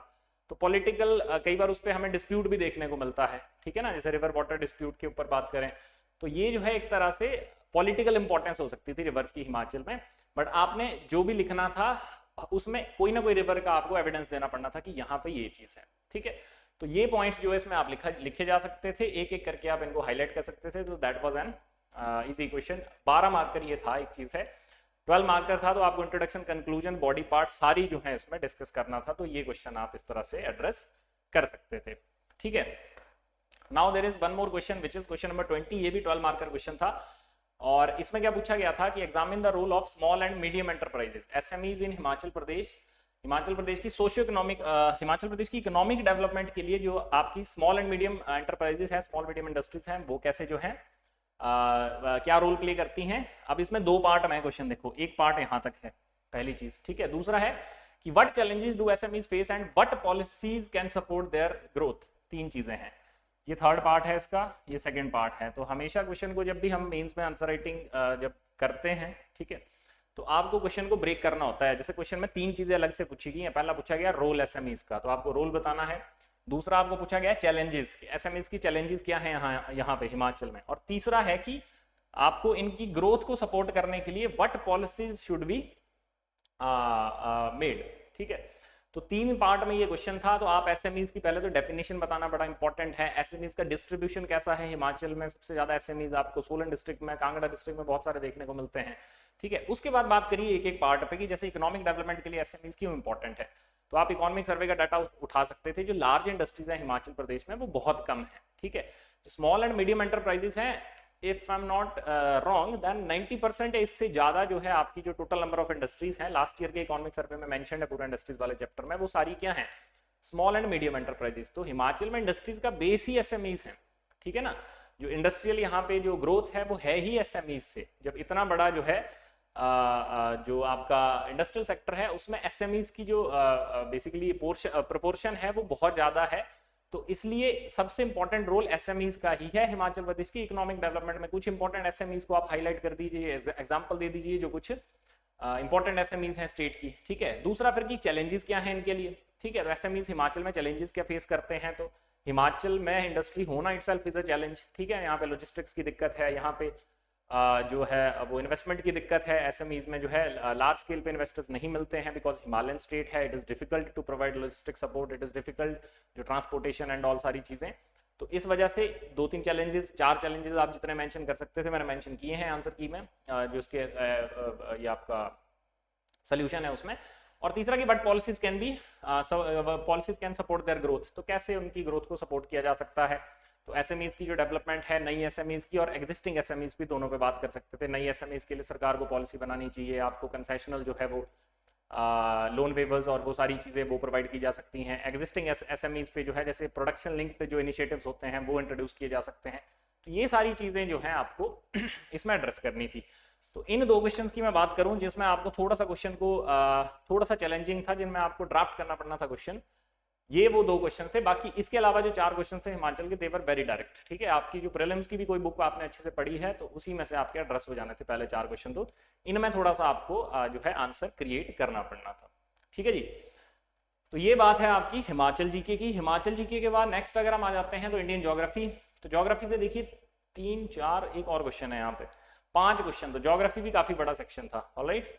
तो पॉलिटिकल कई बार उस पर हमें डिस्प्यूट भी देखने को मिलता है, ठीक है ना। जैसे रिवर वाटर डिस्प्यूट के ऊपर बात करें तो ये जो है एक तरह से पॉलिटिकल इंपॉर्टेंस हो सकती थी रिवर्स की हिमाचल में। बट आपने जो भी लिखना था उसमें कोई ना कोई रिवर का आपको एविडेंस देना पड़ना था कि यहाँ पे ये चीज है, ठीक है। तो ये पॉइंट्स जो है इसमें आप लिखे जा सकते थे, एक एक करके आप इनको हाईलाइट कर सकते थे। तो that was an easy question. 12 marker ये था, एक चीज है 12 मार्कर था, तो आपको इंट्रोडक्शन, कंक्लूजन, बॉडी पार्ट सारी जो है इसमें डिस्कस करना था। तो ये क्वेश्चन आप इस तरह से एड्रेस कर सकते थे, ठीक है। Now there is one more question which is question number 20। ये भी 12 मार्कर क्वेश्चन था, और इसमें क्या पूछा गया था कि examine the role of small and medium enterprises SMEs in Himachal Pradesh. Himachal Pradesh की सोशियो इकोनॉमिक, हिमाचल प्रदेश की इकोनॉमिक डेवलपमेंट के लिए जो आपकी स्मॉल एंड मीडियम एंटरप्राइजेस हैं, स्मॉल मीडियम इंडस्ट्रीज हैं, वो कैसे जो है क्या रोल प्ले करती हैं। अब इसमें 2 पार्ट में क्वेश्चन देखो, एक पार्ट यहाँ तक है पहली चीज, ठीक है। दूसरा है कि what challenges do SMEs face and what policies can support their growth. 3 चीजें हैं। ये थर्ड पार्ट है इसका, ये सेकंड पार्ट है। तो हमेशा क्वेश्चन को जब भी हम मेंस में आंसर राइटिंग जब करते हैं, ठीक है, तो आपको क्वेश्चन को ब्रेक करना होता है। जैसे क्वेश्चन में 3 चीजें अलग से पूछी गई हैं। पहला पूछा गया रोल एसएमईज का, तो आपको रोल बताना है। दूसरा आपको पूछा गया चैलेंजेस, एसएमईज की चैलेंजेस क्या है यहाँ पे हिमाचल में। और तीसरा है कि आपको इनकी ग्रोथ को सपोर्ट करने के लिए what policies should be made, ठीक है। तो 3 पार्ट में ये क्वेश्चन था। तो आप एसएमईज की पहले तो डेफिनेशन बताना बड़ा इंपॉर्टेंट है, एसएमईज का डिस्ट्रीब्यूशन कैसा है, हिमाचल में सबसे ज्यादा एसएमईज आपको सोलन डिस्ट्रिक्ट में, कांगड़ा डिस्ट्रिक्ट में बहुत सारे देखने को मिलते हैं, ठीक है। उसके बाद बात करिए एक एक पार्ट पे कि जैसे इकोनॉमिक डेवलपमेंट के लिए एसएमईज क्यों इंपॉर्टेंट है। तो आप इकोनॉमिक सर्वे का डाटा उठा सकते थे, जो लार्ज इंडस्ट्रीज है हिमाचल प्रदेश में वो बहुत कम है, ठीक है। स्मॉल एंड मीडियम एंटरप्राइजेस हैं, if I am not wrong then 90% इससे ज्यादा जो है आपकी जो टोटल नंबर ऑफ इंडस्ट्रीज हैं, लास्ट ईयर के इकोनॉमिक सर्वे में मेंशन है पूरा इंडस्ट्रीज वाले चैप्टर में, वो सारी क्या है, स्मॉल एंड मीडियम एंटरप्राइजेस। तो हिमाचल में इंडस्ट्रीज का बेस ही एसएमईज है, ठीक है ना। जो इंडस्ट्रियल यहाँ पे जो ग्रोथ है वो है ही एसएमईज से। जब इतना बड़ा जो है जो आपका इंडस्ट्रियल सेक्टर है उसमें एसएमईज की जो बेसिकली प्रोपोर्शन है वो बहुत ज्यादा है, तो इसलिए सबसे इंपॉर्टेंट रोल एसएमईज का ही है हिमाचल प्रदेश की इकोनॉमिक डेवलपमेंट में। कुछ इंपॉर्टेंट एसएमईज को आप हाईलाइट कर दीजिए, एग्जांपल दे दीजिए जो कुछ इंपॉर्टेंट एसएमईज हैं स्टेट की, ठीक है। दूसरा फिर की चैलेंजेस क्या हैं इनके लिए, ठीक है। तो एसएमईज हिमाचल में चैलेंजेस क्या फेस करते हैं, तो हिमाचल में इंडस्ट्री होना इटसेल्फ इज अ चैलेंज, ठीक है। यहाँ पे लॉजिस्टिक्स की दिक्कत है, यहाँ पे जो है वो इन्वेस्टमेंट की दिक्कत है, एसएमईज में जो है लार्ज स्केल पे इन्वेस्टर्स नहीं मिलते हैं बिकॉज हिमालयन स्टेट है, it is difficult to provide logistic support, it is difficult जो ट्रांसपोर्टेशन एंड ऑल सारी चीजें। तो इस वजह से 2-3 चैलेंजेस, 4 चैलेंजेस आप जितने मेंशन कर सकते थे मैंने मेंशन किए हैं आंसर की में, जो इसके ये आपका सोल्यूशन है उसमें। और तीसरा कि but policies can be policies can support their growth, तो कैसे उनकी ग्रोथ को सपोर्ट किया जा सकता है। तो एसएमईज की जो डेवलपमेंट है, नई एसएमईज की और एग्जिस्टिंग एसएमईज भी दोनों पे बात कर सकते थे। नई एसएमईज के लिए सरकार को पॉलिसी बनानी चाहिए, आपको कंसेशनल जो है वो लोन वेवर्स और वो सारी चीज़ें वो प्रोवाइड की जा सकती हैं। एग्जिस्टिंग एसएमईज पे जो है जैसे प्रोडक्शन लिंक पे जो इनिशिएटिव्स होते हैं वो इंट्रोड्यूस किए जा सकते हैं। तो ये सारी चीज़ें जो हैं आपको इसमें एड्रेस करनी थी। तो इन 2 क्वेश्चंस की मैं बात करूं जिसमें आपको थोड़ा सा क्वेश्चन को थोड़ा सा चैलेंजिंग था, जिनमें आपको ड्राफ्ट करना पड़ना था क्वेश्चन, ये वो 2 क्वेश्चन थे। बाकी इसके अलावा जो 4 क्वेश्चन थे हिमाचल के देवर वेरी डायरेक्ट, ठीक है। आपकी जो प्रीलिम्स की भी कोई बुक आपने अच्छे से पढ़ी है तो उसी में से आपके एड्रेस हो जाने थे पहले 4 क्वेश्चन, तो इनमें थोड़ा सा आपको जो है आंसर क्रिएट करना पड़ना था, ठीक है जी। तो ये बात है आपकी हिमाचल जीके की। हिमाचल जीके के बाद नेक्स्ट अगर हम आ जाते हैं तो इंडियन ज्योग्राफी। तो ज्योग्राफी से देखिए 3, 4 एक और क्वेश्चन है यहाँ पे, 5 क्वेश्चन। तो ज्योग्राफी भी काफी बड़ा सेक्शन था, ऑलराइट।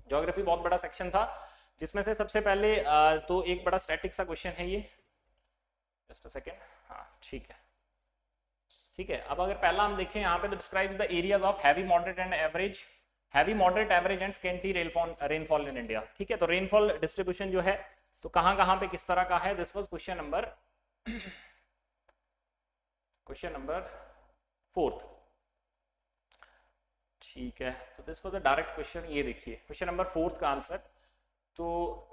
ज्योग्राफी बहुत बड़ा सेक्शन था जिसमें से सबसे पहले तो एक बड़ा स्टैटिक सा क्वेश्चन है ये, जस्ट अ सेकेंड, हाँ ठीक है, ठीक है। अब अगर पहला हम देखें यहाँ पे, तो describes the areas of heavy moderate and average, heavy moderate average and scanty rainfall in India, ठीक है। तो रेनफॉल डिस्ट्रीब्यूशन जो है तो कहाँ पे किस तरह का है, दिस वाज क्वेश्चन नंबर 4, ठीक है। तो this was a direct question, ये देखिए क्वेश्चन नंबर 4 का आंसर। तो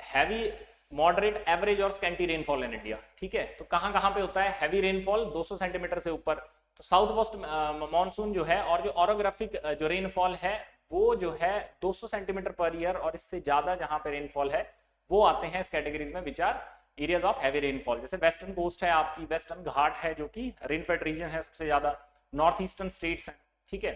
हैवी मॉडरेट एवरेज और स्कैंटी रेनफॉल इन इंडिया, ठीक है। तो कहाँ पे होता है हैवी रेनफॉल 200 सेंटीमीटर से ऊपर, तो साउथ वेस्ट मानसून जो है, और जो ऑरोग्राफिक जो रेनफॉल है वो जो है 200 सेंटीमीटर पर ईयर और इससे ज्यादा जहां पे रेनफॉल है वो आते हैं इस कैटेगरीज में, which are areas of heavy rainfall. जैसे वेस्टर्न कोस्ट है आपकी, वेस्टर्न घाट है जो कि रेनफेड रीजन है सबसे ज्यादा, नॉर्थ ईस्टर्न स्टेट्स हैं, ठीक है।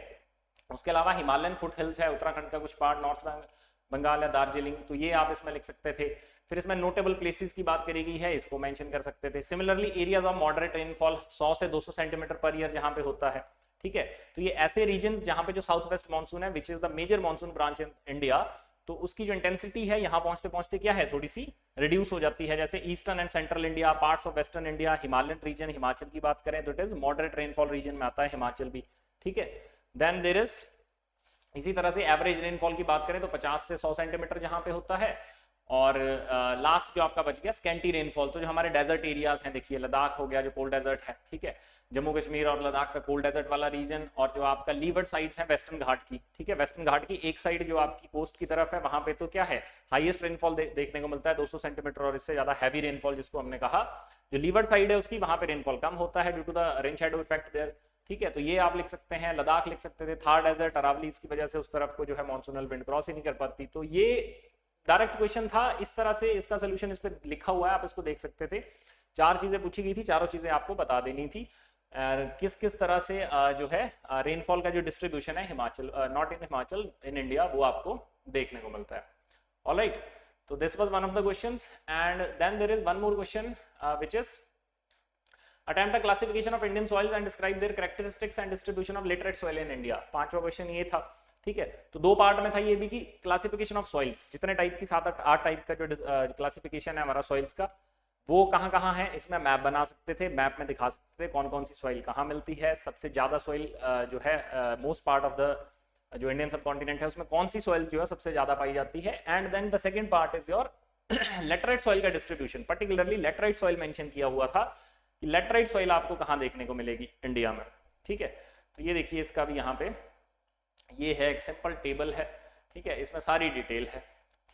उसके अलावा हिमालयन फुट हिल्स है, उत्तराखंड का कुछ पार्ट, नॉर्थ बंगाल या दार्जिलिंग, तो ये आप इसमें लिख सकते थे। फिर इसमें नोटेबल प्लेसेस की बात करी गई है, इसको मेंशन कर सकते थे। Similarly areas of moderate rainfall 100 से 200 सेंटीमीटर पर ईयर जहां पे होता है, ठीक है। तो ये ऐसे रीजन जहां पे जो साउथ वेस्ट मानसून है which is the major monsoon branch in India, तो उसकी जो इंटेंसिटी है यहाँ पहुंचते पहुंचते क्या है, थोड़ी सी रिड्यूस हो जाती है। जैसे eastern and central India, parts of western India, Himalayan region, Himachal की बात करें तो it is moderate rainfall region में आता है हिमाचल भी, ठीक है। देन देयर इज इसी तरह से एवरेज रेनफॉल की बात करें तो 50 से 100 सेंटीमीटर जहां पे होता है। और लास्ट जो आपका बच गया स्कैंटी रेनफॉल, तो जो हमारे डेजर्ट एरियाज हैं, देखिए लद्दाख हो गया जो कोल्ड डेजर्ट है, ठीक है, जम्मू कश्मीर और लद्दाख का कोल्ड डेजर्ट वाला रीजन, और जो आपका लीवर्ड साइड्स है वेस्टर्न घाट की, ठीक है, वेस्टर्न घाट की एक साइड जो आपकी कोस्ट की तरफ है वहां पे तो क्या है हाईएस्ट रेनफॉल देखने को मिलता है 200 सेंटीमीटर और इससे ज्यादा हैवी रेनफॉल जिसको हमने कहा। जो लीवर्ड साइड है उसकी वहां पे रेनफॉल कम होता है due to the rain shadow effect there, ठीक है। तो ये आप लिख सकते हैं, लद्दाख लिख सकते थे, थार डेजर्ट, अरावली, इसकी वजह से उस तरफ को जो है मॉनसूनल विंड क्रॉस ही नहीं कर पाती। तो ये डायरेक्ट क्वेश्चन था, इस तरह से इसका सोल्यूशन इस पे लिखा हुआ है, आप इसको देख सकते थे। 4 चीजें पूछी गई थी, चारों चीजें आपको बता देनी थी। किस किस तरह से जो है रेनफॉल का जो डिस्ट्रीब्यूशन है Himachal, not in Himachal, in India, वो आपको देखने को मिलता है। ऑलराइट, तो this was one of the questions and then there is one more question which is attempt a classification of Indian soils and describe their characteristics and distribution of literate soil in India। 5वां question ये था, ठीक है। तो 2 part में था ये भी कि क्लासिफिकेशन ऑफ सॉइल्स, जितने टाइप की 7-8 टाइप का जो क्लासिफिकेशन है हमारा सॉइल्स का, वो कहाँ कहाँ है, इसमें मैप बना सकते थे, मैप में दिखा सकते थे कौन कौन सी सॉइल कहाँ मिलती है, सबसे ज्यादा सॉइल जो है मोस्ट पार्ट ऑफ द जो इंडियन सब कॉन्टिनेंट है उसमें कौन सी सॉइल जो है सबसे ज्यादा पाई जाती है। And then the second part is your laterite soil का distribution, particularly laterite soil mention किया हुआ था कि लेटराइट सॉइल आपको कहाँ देखने को मिलेगी इंडिया में, ठीक है। तो ये देखिए इसका भी यहाँ पे ये है एक सिंपल टेबल है, ठीक है, इसमें सारी डिटेल है,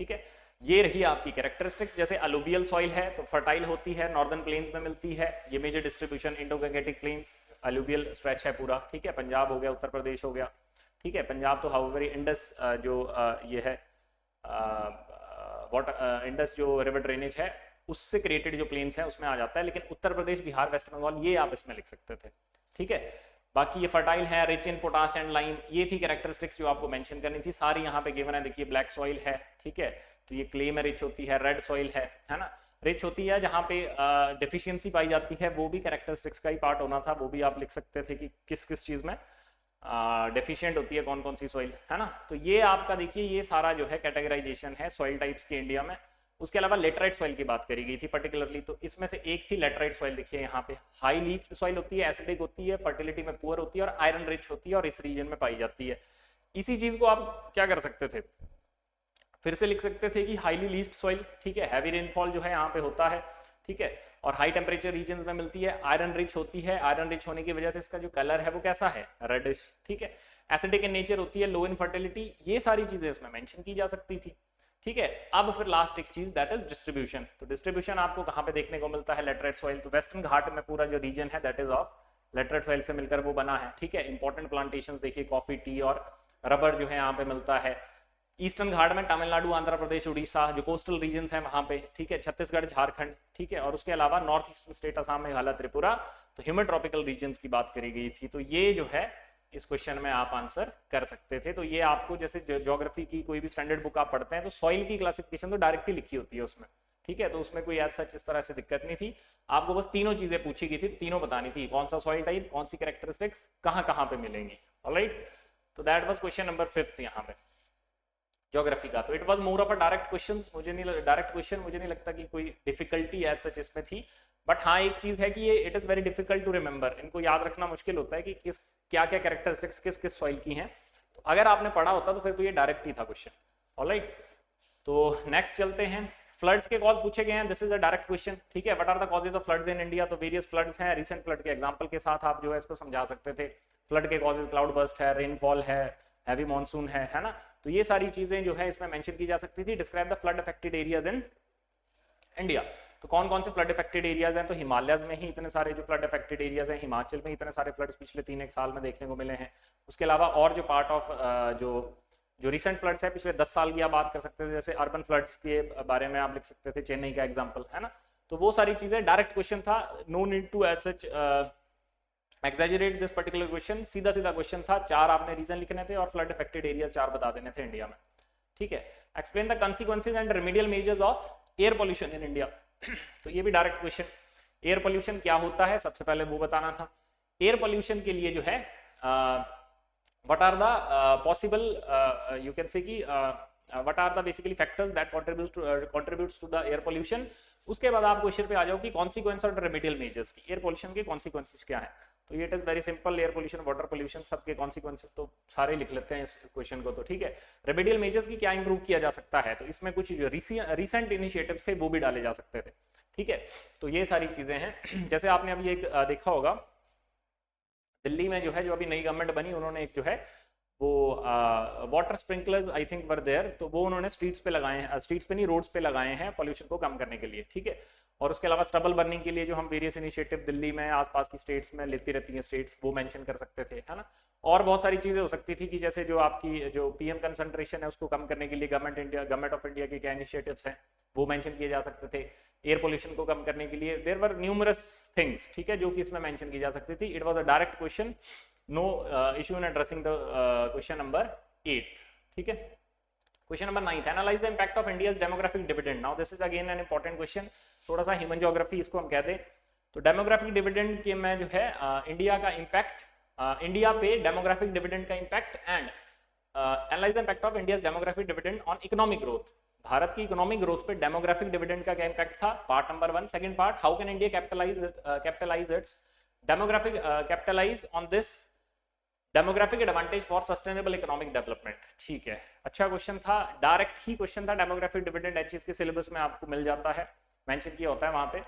ठीक है। ये रही आपकी कैरेक्टरिस्टिक्स, जैसे अलुवियल सॉइल है तो फर्टाइल होती है, नॉर्दर्न प्लेन्स में मिलती है, ये major distribution Indo Gangetic plains, alluvial stretch है पूरा, ठीक है। पंजाब हो गया, उत्तर प्रदेश हो गया, ठीक है। पंजाब तो हाउएवर इंडस जो ये है वाटर इंडस जो रिवर ड्रेनेज है उससे क्रिएटेड जो प्लेन्स है उसमें आ जाता है, लेकिन उत्तर प्रदेश, बिहार, वेस्ट बंगाल ये आप इसमें लिख सकते थे, ठीक है। बाकी ये फर्टाइल है, rich in potash and lime, ये थी कैरेक्टरिस्टिक्स जो आपको मेंशन करनी थी, सारी यहाँ पे गिवन है। देखिए ब्लैक सॉइल है, ठीक है, तो ये क्ले में रिच होती है, रेड सॉइल है ना, रिच होती है, जहाँ पे डेफिशिएंसी पाई जाती है वो भी कैरेक्टरिस्टिक्स का ही पार्ट होना था, वो भी आप लिख सकते थे कि किस किस चीज में डेफिशिएंट होती है कौन कौन सी सॉइल, है ना। तो ये आपका देखिए ये सारा जो है कैटेगराइजेशन है सॉइल टाइप्स के इंडिया में। उसके अलावा लेटराइट सॉइल की बात करी गई थी पर्टिकुलरली, तो इसमें से एक थी लेटराइट सॉइल। देखिए यहाँ पे हाई लीच्ड सॉइल होती है, एसिडिक होती है, फर्टिलिटी में पुअर होती है और आयरन रिच होती है और इस रीजन में पाई जाती है। इसी चीज को आप क्या कर सकते थे, फिर से लिख सकते थे कि हाईली लीच्ड सॉइल, ठीक है, हैवी रेनफॉल जो है यहाँ पे होता है, ठीक है, और हाई टेम्परेचर रीजन में मिलती है, आयरन रिच होती है, आयरन रिच होने की वजह से इसका जो कलर है वो कैसा है, रेडिश, ठीक है, एसिडिक इन नेचर होती है, लो इन फर्टिलिटी, ये सारी चीजें इसमें मेंशन की जा सकती थी, ठीक है। अब फिर लास्ट एक चीज दैट इज डिस्ट्रीब्यूशन। तो डिस्ट्रीब्यूशन आपको कहाँ पे देखने को मिलता है, लेटराइट सॉइल, तो वेस्टर्न घाट में पूरा जो रीजन है that is of laterite soil से मिलकर वो बना है, ठीक है। इंपॉर्टेंट प्लांटेशंस देखिए कॉफी, टी और रबर जो है यहाँ पे मिलता है। ईस्टर्न घाट में तमिलनाडु, आंध्र प्रदेश, उड़ीसा जो कोस्टल रीजन्स हैं वहां पे, ठीक है, छत्तीसगढ़, झारखंड, ठीक है, और उसके अलावा north eastern state Assam, Meghalaya, Tripura, तो ह्यूमन ट्रॉपिकल रीजन्स की बात करी गई थी। तो ये जो है इस क्वेश्चन में आप आंसर कर सकते थे। तो ये आपको जैसे ज्योग्राफी की कोई भी स्टैंडर्ड बुक आप पढ़ते हैं तो सॉइल की क्लासिफिकेशन तो डायरेक्ट ही लिखी होती है उसमें, ठीक है, तो उसमें कोई ऐसा इस तरह से दिक्कत नहीं थी। आपको बस तीनों चीजें पूछी गई थी, तीनों बतानी थी, कौन सा सॉइल टाइप, कौन सी कैरेक्टरिस्टिक्स, कहाँ कहाँ पे मिलेंगी, ऑलराइट। तो दैट वाज क्वेश्चन नंबर 5 यहाँ पे ज्योग्राफी का। तो it was more of a direct question, मुझे नहीं लगता कि कोई डिफिकल्टी एज सच इसमें थी। बट हाँ एक चीज है कि ये it is very difficult to remember, इनको याद रखना मुश्किल होता है कि किस क्या क्या कैरेक्टरिस्टिक्स किस किस सॉइल की हैं। तो अगर आपने पढ़ा होता तो फिर तो ये डायरेक्ट ही था क्वेश्चन, ऑलराइट। तो नेक्स्ट चलते हैं, फ्लड्स के कॉज पूछे गए हैं, this is a direct question, ठीक है। What are the causes of floods in India, तो वेरियस फ्लड्स हैं, रिसेंट फ्लड के एग्जांपल के साथ आप जो है इसको समझा सकते थे। फ्लड के कॉजेज क्लाउड बर्स्ट है, रेनफॉल है, हैवी मानसून है ना, तो ये सारी चीजें जो है इसमें मेंशन की जा सकती थी। Describe the flood affected areas in India, तो कौन कौन से फ्लड अफेक्टेड एरियाज हैं, तो हिमालयज में ही इतने सारे जो फ्लड अफेक्टेड एरियाज हैं, हिमाचल में इतने सारे फ्लड्स पिछले 3-1 साल में देखने को मिले हैं। उसके अलावा और जो पार्ट ऑफ जो रिसेंट फ्लड्स है पिछले 10 साल की आप बात कर सकते थे, जैसे अर्बन फ्लड्स के बारे में आप लिख सकते थे, चेन्नई का एग्जाम्पल है ना। तो वो सारी चीजें डायरेक्ट क्वेश्चन था, no need to as such exaggerate this particular question, सीधा सीधा क्वेश्चन था, 4 आपने रीजन लिखने थे और फ्लड अफेक्टेड एरियाज 4 बता देने थे इंडिया में, ठीक है। Explain the consequences and remedial measures of air pollution in India, तो ये भी डायरेक्ट क्वेश्चन, एयर पोल्यूशन क्या होता है सबसे पहले वो बताना था। एयर पोल्यूशन के लिए जो है what are the possible you can say कि what are the basically factors that contributes to the air pollution. उसके बाद आप क्वेश्चन पे आ जाओ कि कॉन्सिक्वेंस और रेमेडियल मेजर्स की, एयर पोल्यूशन के कॉन्सिक्वेंसेस क्या है। तो ये it is very simple, air pollution, water pollution, सबके कॉन्सिक्वेंसेस तो सारे लिख लेते हैं इस क्वेश्चन को, तो ठीक है। रेमेडियल मेजर्स की क्या इंप्रूव किया जा सकता है, तो इसमें कुछ जो रिसेंट इनिशिएटिव्स थे वो भी डाले जा सकते थे, ठीक है। तो ये सारी चीजें हैं, जैसे आपने अभी एक देखा होगा दिल्ली में जो है जो अभी नई गवर्नमेंट बनी उन्होंने एक जो है वो water sprinklers I think were there, तो वो उन्होंने स्ट्रीट्स पे लगाए हैं, स्ट्रीट्स पे नहीं रोड्स पे लगाए हैं पोल्यूशन को कम करने के लिए, ठीक है। और उसके अलावा स्टबल बर्निंग के लिए जो हम वेरियस इनिशिएटिव दिल्ली में आसपास की स्टेट्स में लेती रहती हैं स्टेट्स, वो मेंशन कर सकते थे, है ना। और बहुत सारी चीजें हो सकती थी कि जैसे जो आपकी जो पीएम कंसंट्रेशन है उसको कम करने के लिए गवर्नमेंट ऑफ इंडिया के क्या इनिशिएटिव्स हैं वो मेंशन किए जा सकते थे। एयर पोल्यूशन को कम करने के लिए देयर वर न्यूमरस थिंग्स, ठीक है, जो कि इसमें मेंशन की जा सकती थी। It was a direct question, no issue in addressing the question number 8, ठीक है। Question number 9, analyse the impact of India's demographic dividend. Now this is again an important question, थोड़ा सा ह्यूमन ज्योग्राफी इसको हम कह दें। तो डेमोग्राफिक डिविडेंड के में जो है इंडिया का इंपैक्ट, इंडिया पे डेमोग्राफिक डिविडेंड का impact and analyse the impact of India's demographic dividend on economic growth. Bharat की इकोनॉमिक ग्रोथ पे डेमोग्राफिक डिविडेंड का क्या इम्पैक्ट था, part number 1। Second part, how can India capitalise its demographic capitalise on this demographic advantage for sustainable economic development. ठीक है, अच्छा question था, direct ही क्वेश्चन था। डेमोग्राफिक डिविडेंड एचएस के सिलेबस में आपको मिल जाता है, मेंशन किया होता है वहां पे।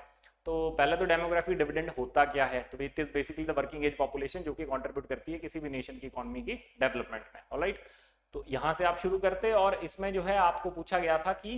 तो पहले तो डेमोग्राफिक डिविडेंड होता क्या है, तो it is basically the working age population जो कि कंट्रीब्यूट करती है किसी भी नेशन की इकोनॉमी की डेवलपमेंट में। ऑलराइट, तो यहां से आप शुरू करते, और इसमें जो है आपको पूछा गया था कि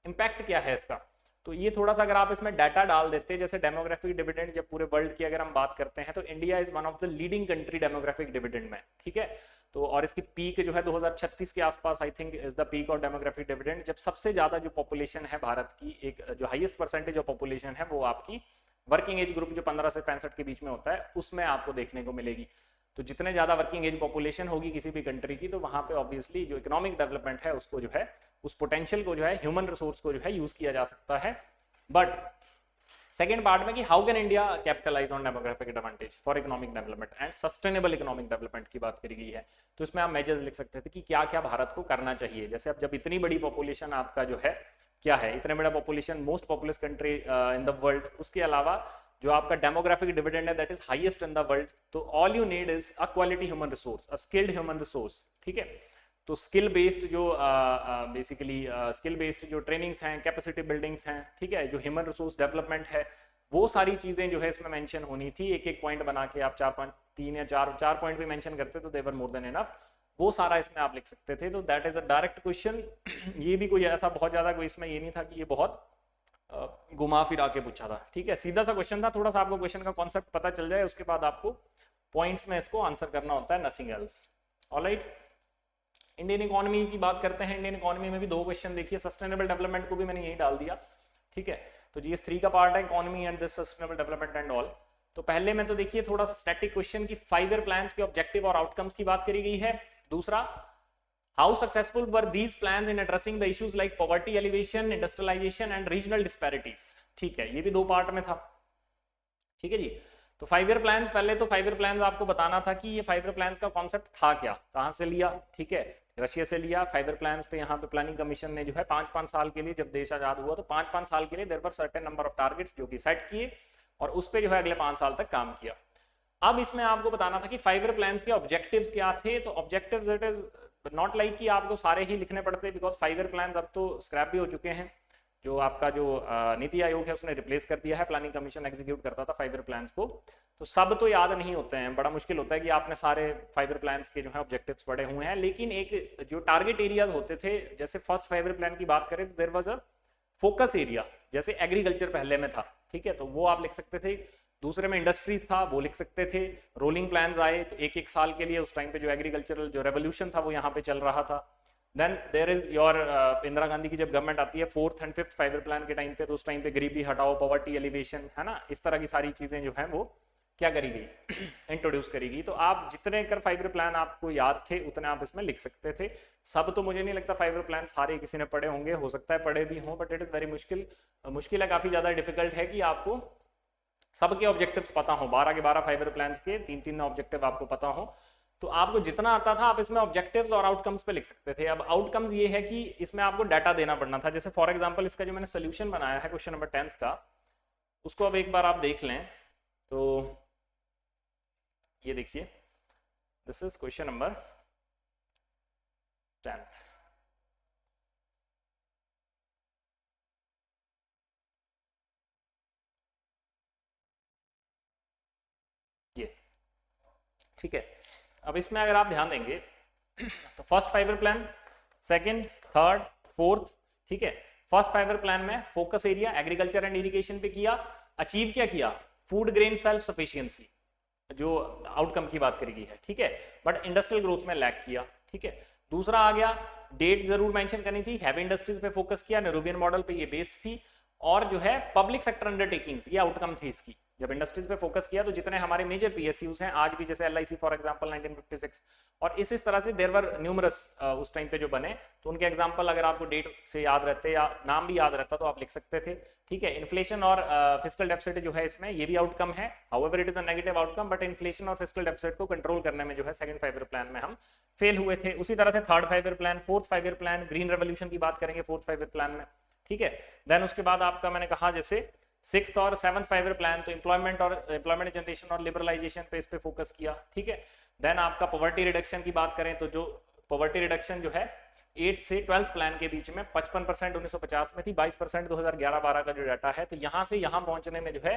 इम्पैक्ट क्या है इसका। तो ये थोड़ा सा अगर आप इसमें डाटा डाल देते, जैसे डेमोग्राफिक डिविडेंड जब पूरे वर्ल्ड की अगर हम बात करते हैं तो India is one of the leading country demographic dividend में। ठीक है, तो और इसकी पीक जो है 2036 के आसपास I think is the peak of demographic dividend, जब सबसे ज्यादा जो पॉपुलेशन है भारत की, एक जो हाईएस्ट परसेंटेज ऑफ पॉपुलेशन है वो आपकी वर्किंग एज ग्रुप जो 15 से 65 के बीच में होता है उसमें आपको देखने को मिलेगी। तो जितने ज्यादा वर्किंग एज पॉपुलेशन होगी किसी भी कंट्री की, तो वहां पे ऑब्वियसली जो इकोनॉमिक डेवलपमेंट है उसको जो है, उस पोटेंशियल को जो है, ह्यूमन रिसोर्स को जो है यूज किया जा सकता है। बट सेकेंड पार्ट में कि how can India capitalise on demographic advantage for economic development and sustainable economic development की बात करी गई है। तो इसमें आप मेजर्स लिख सकते थे कि क्या क्या भारत को करना चाहिए। जैसे अब जब इतनी बड़ी पॉपुलेशन आपका जो है क्या है, इतने बड़ा population, most populous country in the world, उसके अलावा जो आपका डेमोग्राफिक डिविडेंड है that is highest in the world, तो all you need is a quality human resource, a skilled human resource. ठीक है, तो स्किल बेस्ड जो बेसिकली स्किल बेस्ड जो ट्रेनिंग्स हैं, कैपेसिटी बिल्डिंग्स हैं, ठीक है, जो ह्यूमन रिसोर्स डेवलपमेंट है, वो सारी चीजें जो है इसमें मेंशन होनी थी। एक एक पॉइंट बना के आप 3 या 4 पॉइंट भी मेंशन करते तो देवर मोर देन इनफ, वो सारा इसमें आप लिख सकते थे। तो that is a direct question. ये भी कोई ऐसा बहुत ज्यादा कोई इसमें ये नहीं था कि ये बहुत घुमा फिरा के पूछा था। ठीक है, सीधा सा क्वेश्चन था, थोड़ा सा आपको क्वेश्चन का कॉन्सेप्ट पता चल जाए उसके बाद आपको पॉइंट्स में इसको आंसर करना होता है, nothing else. Alright, Indian economy की बात करते हैं। इंडियन इकोनॉमी में भी 2 क्वेश्चन देखिए, सस्टेनेबल डेवलपमेंट को भी मैंने यही डाल दिया। ठीक है, तो GS3 का पार्ट है economy and this sustainable development and all. तो पहले में तो देखिए थोड़ा सा स्टैटिक क्वेश्चन की 5 ईयर प्लान्स के ऑब्जेक्टिव और आउटकम्स की बात करी गई है। दूसरा, how successful were these plans in addressing the issues like poverty alleviation, industrialisation and regional disparities. ठीक है, ये भी 2 पार्ट में था। ठीक है जी, तो 5 ईयर प्लान्स, पहले तो 5 ईयर प्लान्स आपको बताना था कि ये 5 ईयर प्लान्स का कॉन्सेप्ट था क्या, कहां से लिया। ठीक है, रशिया से लिया। 5 ईयर प्लान्स पे यहाँ पे प्लानिंग कमीशन ने जो है 5-5 साल के लिए, जब देश आजाद हुआ तो 5-5 साल के लिए there were certain number of targets जो कि सेट किए और उस पे जो है अगले 5 साल तक काम किया। अब इसमें आपको बताना था कि 5 ईयर प्लान्स के ऑब्जेक्टिव्स क्या थे। तो objectives it is not like कि आपको सारे ही लिखने पड़ते, बिकॉज 5 ईयर प्लान्स अब तो स्क्रैप भी हो चुके हैं। जो आपका जो नीति आयोग है उसने रिप्लेस कर दिया है, प्लानिंग कमीशन एग्जीक्यूट करता था 5 ईयर प्लान्स को। तो सब तो याद नहीं होते हैं, बड़ा मुश्किल होता है कि आपने सारे 5 ईयर प्लान्स के जो है ऑब्जेक्टिव्स पढ़े हुए हैं। लेकिन एक जो टारगेट एरियाज होते थे, जैसे फर्स्ट 5 ईयर प्लान की बात करें तो there was a focus area, जैसे एग्रीकल्चर पहले में था। ठीक है, तो वो आप लिख सकते थे। दूसरे में इंडस्ट्रीज था, वो लिख सकते थे। रोलिंग प्लान्स आए तो 1-1 साल के लिए, उस टाइम पे जो एग्रीकल्चरल जो रेवोल्यूशन था वो यहाँ पे चल रहा था। Then there is your Indira Gandhi की जब गवर्नमेंट आती है 4th and 5th 5 year plan के टाइम पे, तो उस टाइम पे गरीबी हटाओ, पॉवर्टी एलिवेशन, है ना, इस तरह की सारी चीजें जो है वो क्या करी गई, इंट्रोड्यूस करी गई। तो आप जितने कर 5 ईयर प्लान आपको याद थे उतने आप इसमें लिख सकते थे। सब तो मुझे नहीं लगता 5 ईयर प्लान सारे किसी ने पढ़े होंगे, हो सकता है पढ़े भी हों, बट इट इज वेरी मुश्किल है, काफी ज्यादा डिफिकल्ट है कि आपको सबके ऑब्जेक्टिव्स पता हो। 12 के 12 5 ईयर प्लान्स के 3-3 ऑब्जेक्टिव आपको पता हो, तो आपको जितना आता था आप इसमें ऑब्जेक्टिव्स और आउटकम्स पे लिख सकते थे। अब आउटकम्स ये है कि इसमें आपको डाटा देना पड़ना था। जैसे फॉर एग्जांपल इसका जो मैंने सोल्यूशन बनाया है क्वेश्चन नंबर 10th का, उसको अब एक बार आप देख लें। तो ये देखिए, this is question number 10th। ये ठीक है, अब इसमें अगर आप ध्यान देंगे तो first 5 year plan, second, third, fourth, ठीक है, फर्स्ट 5 ईयर प्लान में focus area agriculture and irrigation पे किया, अचीव क्या किया, फूड ग्रेन सेल्फ सफिशिएंसी, जो आउटकम की बात करी गई है। ठीक है, बट इंडस्ट्रियल ग्रोथ में लैग किया। ठीक है, दूसरा आ गया, डेट जरूर मेंशन करनी थी, हैवी इंडस्ट्रीज पे फोकस किया, नेरूबियन मॉडल पे ये बेस्ड थी, और जो है पब्लिक सेक्टर अंडरटेकिंग्स, ये आउटकम थी इसकी। जब इंडस्ट्रीज पे फोकस किया तो जितने हमारे मेजर पीएसयूज हैं आज भी, जैसे एलआईसी फॉर एग्जांपल 1956, और इस तरह से देयर वर न्यूमरस उस टाइम पे जो बने, तो उनके एग्जांपल अगर आपको डेट से याद रहते या नाम भी याद रहता तो आप लिख सकते थे, ठीक है। इन्फ्लेशन और फिस्कल डेफिसिट जो है इसमें, ये भी आउटकम है, however it is a negative outcome, but inflation और फिस्कल डेफिसिट को कंट्रोल करने में जो है सेकंड 5 ईयर प्लान में हम फेल हुए थे। उसी तरह से third 5 year plan, fourth 5 year plan, green revolution की बात करेंगे फोर्थ 5 ईयर प्लान में, ठीक है। देन उसके बाद आपका मैंने कहा जैसे सिक्स्थ और सेवंथ 5 ईयर प्लान, तो एम्प्लॉयमेंट जनरेशन और लिबरलाइजेशन पे इस पे फोकस किया, ठीक है। देन आपका पॉवर्टी रिडक्शन की बात करें तो जो पॉवर्टी रिडक्शन जो है 8 से 12th प्लान के बीच में 55% 1950 में थी, 22% 2011-12 का जो डाटा है, तो यहाँ से यहाँ पहुंचने में जो है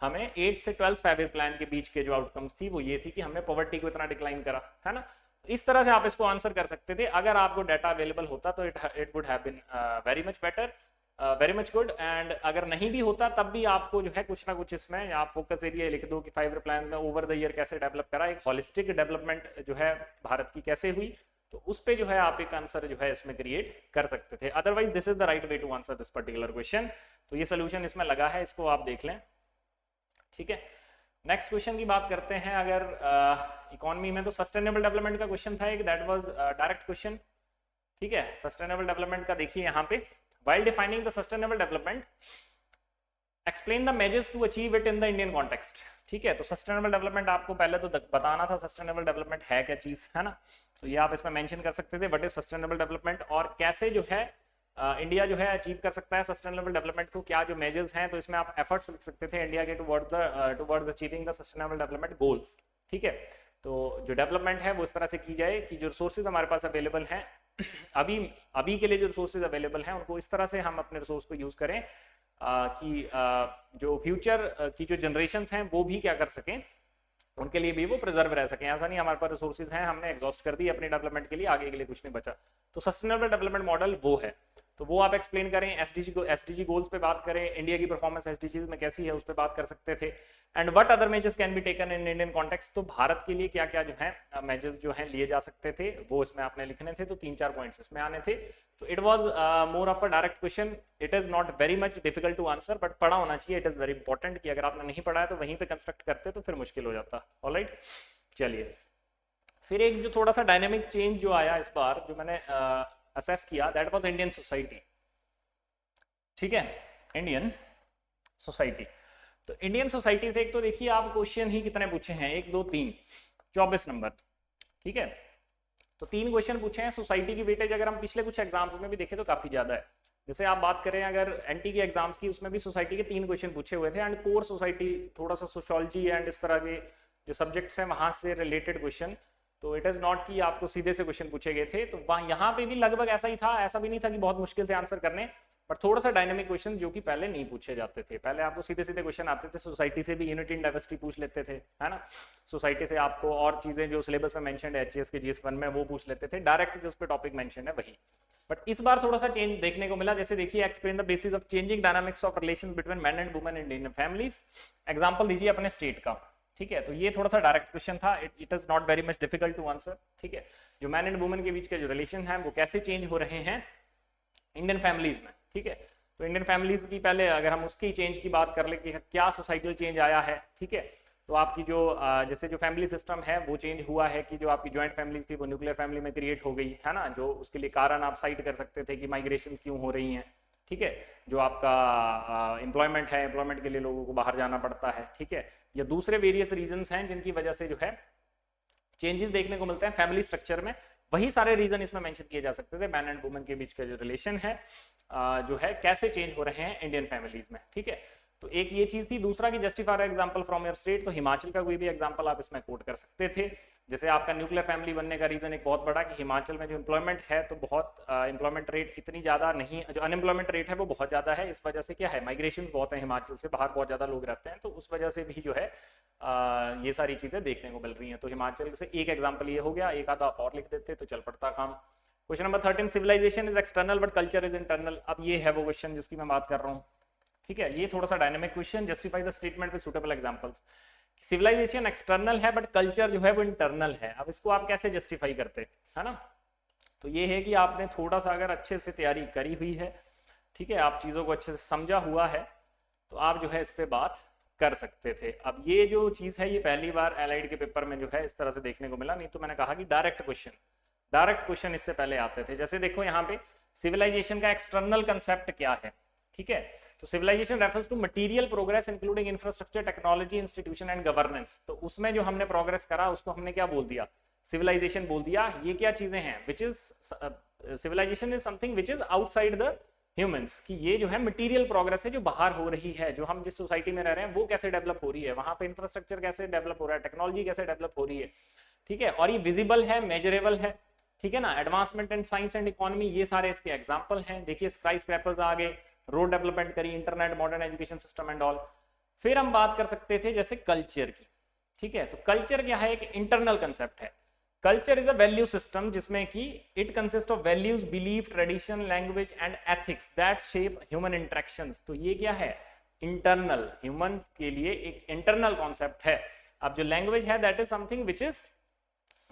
हमें 8 से 12th 5 ईयर प्लान के बीच के जो आउटकम्स थी वो ये थी कि हमने पॉवर्टी को इतना डिक्लाइन करा, है ना। इस तरह से आप इसको आंसर कर सकते थे। अगर आपको डाटा अवेलेबल होता तो it would have been very much better, very much good. And अगर नहीं भी होता तब भी आपको जो है कुछ ना कुछ इसमें आप फोकस एरिया लिख दो कि 5 ईयर प्लान में ओवर द ईयर कैसे डेवलप करा, एक हॉलिस्टिक डेवलपमेंट जो है भारत की कैसे हुई, तो उस पे जो है आप एक आंसर जो है इसमें क्रिएट कर सकते थे। Otherwise this is the right way to answer this particular question. तो ये सोल्यूशन इसमें लगा है, इसको आप देख लें, ठीक है। नेक्स्ट क्वेश्चन की बात करते हैं। अगर इकोनॉमी में तो सस्टेनेबल डेवलपमेंट का क्वेश्चन था एक, दैट वाज डायरेक्ट क्वेश्चन, ठीक है। सस्टेनेबल डेवलपमेंट का देखिए यहाँ पे, while defining the sustainable development explain the measures to achieve it in the Indian context, ठीक है। तो सस्टेनेबल डेवलपमेंट आपको पहले तो बताना था सस्टेनेबल डेवलपमेंट है क्या चीज, है ना। तो ये आप इसमें मेंशन कर सकते थे, व्हाट इज सस्टेनेबल डेवलपमेंट और कैसे जो है इंडिया जो है अचीव कर सकता है सस्टेनेबल डेवलपमेंट को, क्या जो मेजर्स हैं। तो इसमें आप एफर्ट्स लिख सकते थे इंडिया के towards achieving the sustainable development goals, ठीक है। तो जो डेवलपमेंट है वो इस तरह से की जाए कि जो रिसोर्सेज हमारे पास अवेलेबल हैं अभी के लिए जो रिसोर्सेज अवेलेबल हैं उनको इस तरह से हम अपने रिसोर्स को यूज करें कि जो फ्यूचर की जो जनरेशंस हैं वो भी क्या कर सकें, उनके लिए भी वो प्रिजर्व रह सकें। ऐसा नहीं हमारे पास रिसोर्सेज हैं हमने एग्जॉस्ट कर दी अपनी डेवलपमेंट के लिए, आगे के लिए कुछ नहीं बचा। तो सस्टेनेबल डेवलपमेंट मॉडल वो है, तो वो आप एक्सप्लेन करें। एसडीजी गोल्स पे बात करें, इंडिया की परफॉर्मेंस एसडीजीज में कैसी है उस पर बात कर सकते थे। And what other measures can be taken in Indian context, तो भारत के लिए क्या क्या जो है मेजर्स जो है लिए जा सकते थे वो इसमें आपने लिखने थे। तो 3-4 पॉइंट्स इसमें आने थे। तो it was more of a direct question, it is not very much difficult to answer, but पढ़ा होना चाहिए, इट इज वेरी इंपॉर्टेंट कि अगर आपने नहीं पढ़ा है तो वहीं पे कंस्ट्रक्ट करते तो फिर मुश्किल हो जाता। ऑलराइट, चलिए फिर एक जो थोड़ा सा डायनेमिक चेंज जो आया इस बार जो मैंने असेस किया, दैट वाज इंडियन सोसाइटी, ठीक है। इंडियन सोसाइटी, तो इंडियन सोसाइटी से एक तो देखिए आप क्वेश्चन ही कितने पूछे हैं, 1 2 3 24 नंबर, ठीक है। तो 3 क्वेश्चन पूछे हैं। सोसाइटी की वेटेज अगर हम पिछले कुछ एग्जाम्स में भी देखें तो काफी ज्यादा है। जैसे आप बात करें अगर एनटी के एग्जाम्स की, उसमें भी सोसाइटी के 3 क्वेश्चन पूछे हुए थे। एंड कोर सोसाइटी थोड़ा सा सोशियोलॉजी एंड इस तरह के जो सब्जेक्ट्स हैं वहां से रिलेटेड क्वेश्चन, तो इट इज नॉट कि आपको सीधे से क्वेश्चन पूछे गए थे। तो वहां यहाँ पे भी लगभग ऐसा ही था, ऐसा भी नहीं था कि बहुत मुश्किल से आंसर करने, बट थोड़ा सा डायनेमिक क्वेश्चन जो कि पहले नहीं पूछे जाते थे। पहले आपको सीधे सीधे क्वेश्चन आते थे, सोसाइटी से भी यूनिटी एंड डाइवर्सिटी पूछ लेते थे, है ना। सोसाइटी से आपको और चीजें जो सिलेबस में मेंशन्ड है एचएएस के जीएस1 में वो पूछ लेते थे, डायरेक्ट जो उस पर टॉपिक मेंशन्ड है वही। बट इस बार थोड़ा सा चेंज देखने को मिला। जैसे देखिए, explain the basis of changing dynamics of relations between man and women in Indian families. Example दीजिए अपने स्टेट का, ठीक है। तो ये थोड़ा सा डायरेक्ट क्वेश्चन था, it is not very much difficult to answer, ठीक है। जो मैन एंड वुमेन के बीच के जो रिलेशन है वो कैसे चेंज हो रहे हैं इंडियन फैमिलीज में, ठीक है। तो इंडियन फैमिलीज की पहले अगर हम उसकी चेंज की बात कर ले कि क्या सोसाइटल चेंज आया है, ठीक है। तो आपकी जो जैसे जो फैमिली सिस्टम है वो चेंज हुआ है कि जो आपकी जॉइंट फैमिलीज थी वो न्यूक्लियर फैमिली में क्रिएट हो गई, है ना। जो उसके लिए कारण आप साइट कर सकते थे कि माइग्रेशन क्यों हो रही हैं, ठीक है। जो आपका एम्प्लॉयमेंट है, एम्प्लॉयमेंट के लिए लोगों को बाहर जाना पड़ता है, ठीक है। या दूसरे वेरियस रीजंस हैं जिनकी वजह से जो है चेंजेस देखने को मिलते हैं फैमिली स्ट्रक्चर में। वही सारे रीजन इसमें मेंशन किए जा सकते थे। मैन एंड वुमेन के बीच का जो रिलेशन है जो है कैसे चेंज हो रहे हैं इंडियन फैमिलीज में, ठीक है। तो एक ये चीज थी। दूसरा की justify example from your state, तो हिमाचल का कोई भी एग्जांपल आप इसमें कोट कर सकते थे। जैसे आपका न्यूक्लियर फैमिली बनने का रीजन एक बहुत बड़ा कि हिमाचल में जो एम्प्लॉयमेंट है तो बहुत एम्प्लॉयमेंट रेट इतनी ज्यादा नहीं, जो अनएम्प्लॉयमेंट रेट है वो बहुत ज्यादा है। इस वजह से क्या है, माइग्रेशन बहुत है, हिमाचल से बाहर बहुत ज्यादा लोग रहते हैं, तो उस वजह से भी जो है ये सारी चीजें देखने को मिल रही हैं। तो हिमाचल से एक एग्जाम्पल ये हो गया, एक आधा और लिख देते तो चल पड़ता काम। Question number 13, civilisation is external but culture is internal. अब ये है वो क्वेश्चन जिसकी मैं बात कर रहा हूँ, ठीक है। ये थोड़ा सा dynamic question, justify the statement with suitable examples. Civilisation external है बट कल्चर जो है वो इंटरनल है। अब इसको आप कैसे जस्टिफाई करते, है ना। तो ये है कि आपने थोड़ा सा अगर अच्छे से तैयारी करी हुई है, ठीक है, आप चीज़ों को अच्छे से समझा हुआ है तो आप जो है इस पे बात कर सकते थे। अब ये जो चीज़ है ये पहली बार एलाइड के पेपर में जो है इस तरह से देखने को मिला, नहीं तो मैंने कहा कि डायरेक्ट क्वेश्चन इससे पहले आते थे। जैसे देखो यहाँ पे सिविलाइजेशन का एक्सटर्नल कंसेप्ट क्या है, ठीक है, तो civilisation refers to material progress including infrastructure, technology, institution and governance. तो उसमें जो हमने प्रोग्रेस करा उसको हमने क्या बोल दिया, सिविलाइजेशन बोल दिया। ये क्या चीजें हैं, which is civilisation is something which is outside the humans, कि ये जो है मटेरियल प्रोग्रेस है जो बाहर हो रही है, जो हम जिस सोसाइटी में रह रहे हैं वो कैसे डेवलप हो रही है, वहां पे इंफ्रास्ट्रक्चर कैसे डेवलप हो रहा है, टेक्नोलॉजी कैसे डेवलप हो रही है, ठीक है, और ये विजिबल है, मेजरेबल है, ठीक है ना। Advancement and science and economy, ये सारे इसके एग्जांपल हैं। देखिए स्काई स्क्रैपर्स आ गए, रोड डेवलपमेंट करी, internet, modern education system and all. फिर हम बात कर सकते थे जैसे कल्चर की, ठीक है, तो कल्चर क्या है, एक इंटरनल कंसेप्ट है। Culture is a value system जिसमें कि it consist of values, belief, tradition, language and ethics that shape human interactions. तो ये क्या है, इंटरनल, ह्यूमन के लिए एक इंटरनल कॉन्सेप्ट है। अब जो लैंग्वेज है that is something which is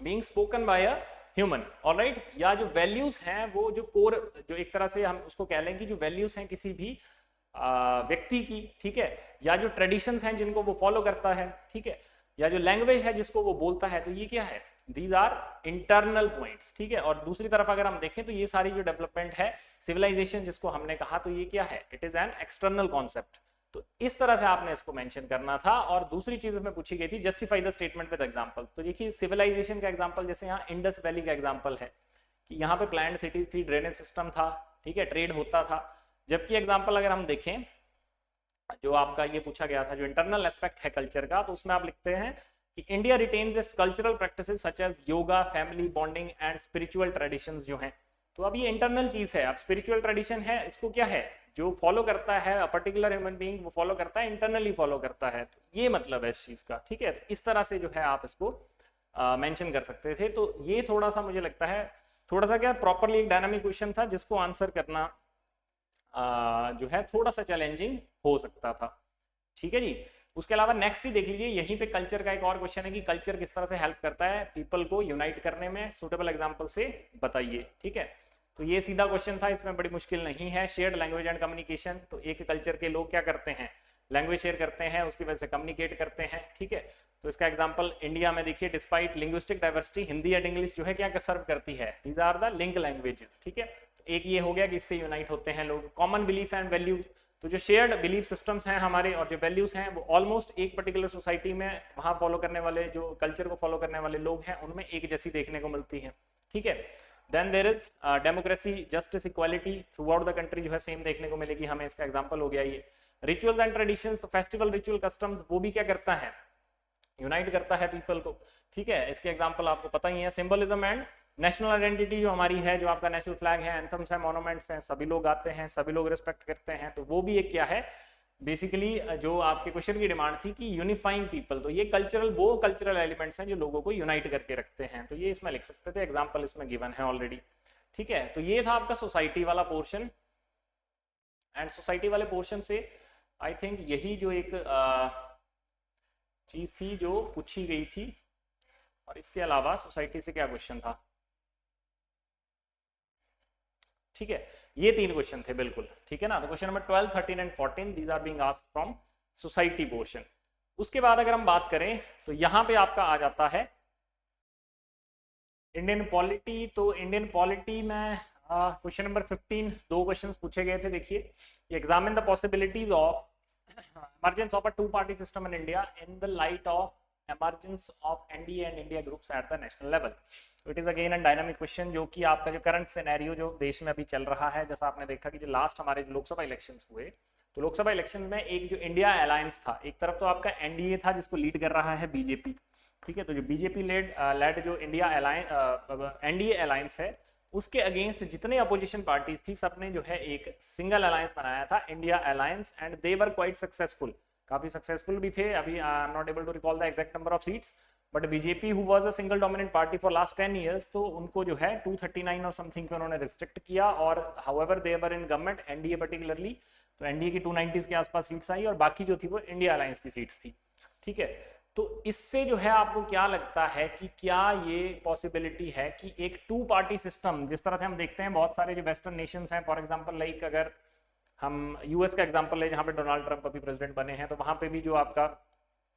being spoken by a human, alright, या जो वैल्यूज हैं वो जो कोर, जो एक तरह से हम उसको कह लें कि जो वैल्यूज हैं किसी भी व्यक्ति की, ठीक है, या जो ट्रेडिशंस हैं जिनको वो फॉलो करता है, ठीक है, या जो लैंग्वेज है जिसको वो बोलता है, तो ये क्या है, दीज आर इंटरनल पॉइंट्स, ठीक है। और दूसरी तरफ अगर हम देखें तो ये सारी जो डेवलपमेंट है, सिविलाइजेशन जिसको हमने कहा, तो ये क्या है, it is an external concept. तो इस तरह से आपने इसको मेंशन करना था। और दूसरी चीज इसमें पूछी गई थी, justify the statement with example. तो देखिए सिविलाइजेशन का एग्जांपल, जैसे यहाँ इंडस वैली का एग्जांपल है कि यहाँ पे प्लान्ड सिटीज थी, ड्रेनेज सिस्टम था, ठीक है, ट्रेड होता था। जबकि एग्जांपल अगर हम देखें जो आपका ये पूछा गया था, जो इंटरनल एस्पेक्ट है कल्चर का, तो उसमें आप लिखते हैं कि India retains its cultural practices such as yoga, family bonding and spiritual traditions जो हैं। तो अब ये इंटरनल चीज है। अब स्पिरिचुअल ट्रेडिशन है, इसको क्या है, जो फॉलो करता है पर्टिकुलर ह्यूमन बीइंग, वो फॉलो करता है, इंटरनली फॉलो करता है। तो ये मतलब है इस चीज का, ठीक है। इस तरह से जो है आप इसको मेंशन कर सकते थे। तो ये थोड़ा सा मुझे लगता है थोड़ा सा क्या प्रॉपरली एक डायनामिक क्वेश्चन था जिसको आंसर करना जो है थोड़ा सा चैलेंजिंग हो सकता था, ठीक है जी। उसके अलावा नेक्स्ट ही देख लीजिए, यहीं पे कल्चर का एक और क्वेश्चन है कि कल्चर किस तरह से हेल्प करता है पीपल को यूनाइट करने में, सूटेबल एग्जांपल से बताइए, ठीक है। तो ये सीधा क्वेश्चन था, इसमें बड़ी मुश्किल नहीं है। शेयर्ड लैंग्वेज एंड कम्युनिकेशन, तो एक कल्चर के लोग क्या करते हैं, लैंग्वेज शेयर करते हैं, उसकी वजह से कम्युनिकेट करते हैं, ठीक है। तो इसका एग्जांपल इंडिया में देखिए, despite linguistic diversity, Hindi and English जो है क्या सर्व करती है, these are the link languages, ठीक है। एक ये हो गया कि इससे यूनाइट होते हैं लोग। कॉमन बिलीफ एंड वैल्यूज, तो जो शेयर्ड बिलीफ सिस्टम्स हैं हमारे और जो वैल्यूज हैं वो ऑलमोस्ट एक पर्टिकुलर सोसाइटी में वहां फॉलो करने वाले, जो कल्चर को फॉलो करने वाले लोग हैं उनमें एक जैसी देखने को मिलती है, ठीक है। Then there is democracy, justice, equality throughout the country जो है सेम देखने को मिलेगी हमें। इसका एग्जांपल हो गया ये। रिचुअल्स एंड ट्रेडिशंस, तो फेस्टिवल, रिचुअल, कस्टम्स, वो भी क्या करता है, यूनाइट करता है पीपल को, ठीक है। इसके एग्जांपल आपको पता ही है। सिंबलिज्म एंड नेशनल आइडेंटिटी, जो हमारी है, जो आपका नेशनल फ्लैग है, एंथम्स है, मॉन्यूमेंट्स हैं, सभी लोग आते हैं, सभी लोग रिस्पेक्ट करते हैं, तो वो भी एक क्या है, बेसिकली जो आपके क्वेश्चन की डिमांड थी कि यूनिफाइंग पीपल, तो ये कल्चरल, वो कल्चरल एलिमेंट्स हैं जो लोगों को यूनाइट करके रखते हैं, तो ये इसमें लिख सकते थे, एग्जाम्पल इसमें गिवन है ऑलरेडी, ठीक है। तो ये था आपका सोसाइटी वाला पोर्शन। एंड सोसाइटी वाले पोर्शन से आई थिंक यही जो एक चीज थी जो पूछी गई थी। और इसके अलावा सोसाइटी से क्या क्वेश्चन था, ठीक है, ये 3 क्वेश्चन थे बिल्कुल, ठीक है ना। तो question number 12, 13 and 14 these are being asked from society portion. उसके बाद अगर हम बात करें तो यहां पे आपका आ जाता है इंडियन पॉलिटी। तो इंडियन पॉलिटी में क्वेश्चन नंबर 15 2 क्वेश्चंस पूछे गए थे। देखिए, examine the possibilities of emergence of a two-party system in India in the light of emergence of NDA and India groups at the national level. So it is again a dynamic question, जो कि आपका जो current scenario जो देश में अभी चल रहा है, जैसा आपने देखा कि जो लास्ट हमारे जो लोकसभा इलेक्शंस हुए, तो लोकसभा इलेक्शन में एक जो इंडिया अलायंस था, एक तरफ तो आपका एनडीए था जिसको लीड कर रहा है बीजेपी, ठीक है। तो जो बीजेपी लेड जो इंडिया अलायंस एनडीए अलायंस है, उसके अगेंस्ट जितने अपोजिशन पार्टीज थी सबने जो है एक सिंगल अलायंस बनाया था, India alliance, and they were quite successful, काफी सक्सेसफुल भी थे। अभी I am not able to recall the exact number of seats, but BJP who was a single dominant party for last 10 years, तो उनको जो है 239 और समथिंग पे उन्होंने रिस्ट्रिक्ट किया। और however they were in government, NDA particularly, तो एनडीए की 290 के आसपास सीट्स आई और बाकी जो थी वो इंडिया अलायंस की सीट्स थी, ठीक है। तो इससे जो है आपको क्या लगता है कि क्या ये पॉसिबिलिटी है कि एक 2 पार्टी सिस्टम, जिस तरह से हम देखते हैं बहुत सारे जो वेस्टर्न नेशंस हैं, फॉर एग्जांपल लाइक अगर हम यूएस का एग्जांपल है जहाँ पे डोनाल्ड ट्रंप अभी प्रेसिडेंट बने हैं, तो वहाँ पे भी जो आपका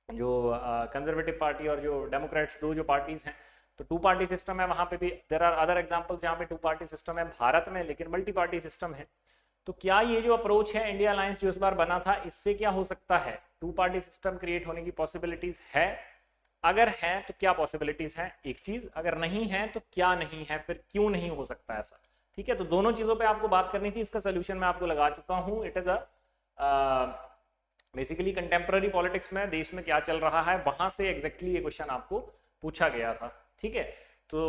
जो कंजर्वेटिव पार्टी और जो डेमोक्रेट्स, दो जो पार्टीज हैं, तो टू पार्टी सिस्टम है वहाँ पे भी। देयर आर अदर एग्जांपल्स जहाँ पे टू पार्टी सिस्टम है भारत में, लेकिन मल्टी पार्टी सिस्टम है। तो क्या ये जो अप्रोच है इंडिया अलायंस जो इस बार बना था, इससे क्या हो सकता है, टू पार्टी सिस्टम क्रिएट होने की पॉसिबिलिटीज है? अगर है तो क्या पॉसिबिलिटीज हैं, एक चीज, अगर नहीं है तो क्या नहीं है, फिर क्यों नहीं हो सकता ऐसा। ठीक है, तो दोनों चीजों पे आपको बात करनी थी, इसका सोल्यूशन मैं आपको लगा चुका हूं। It is a basically contemporary politics में देश में क्या चल रहा है, वहां से एग्जैक्टली ये क्वेश्चन आपको पूछा गया था। ठीक है, तो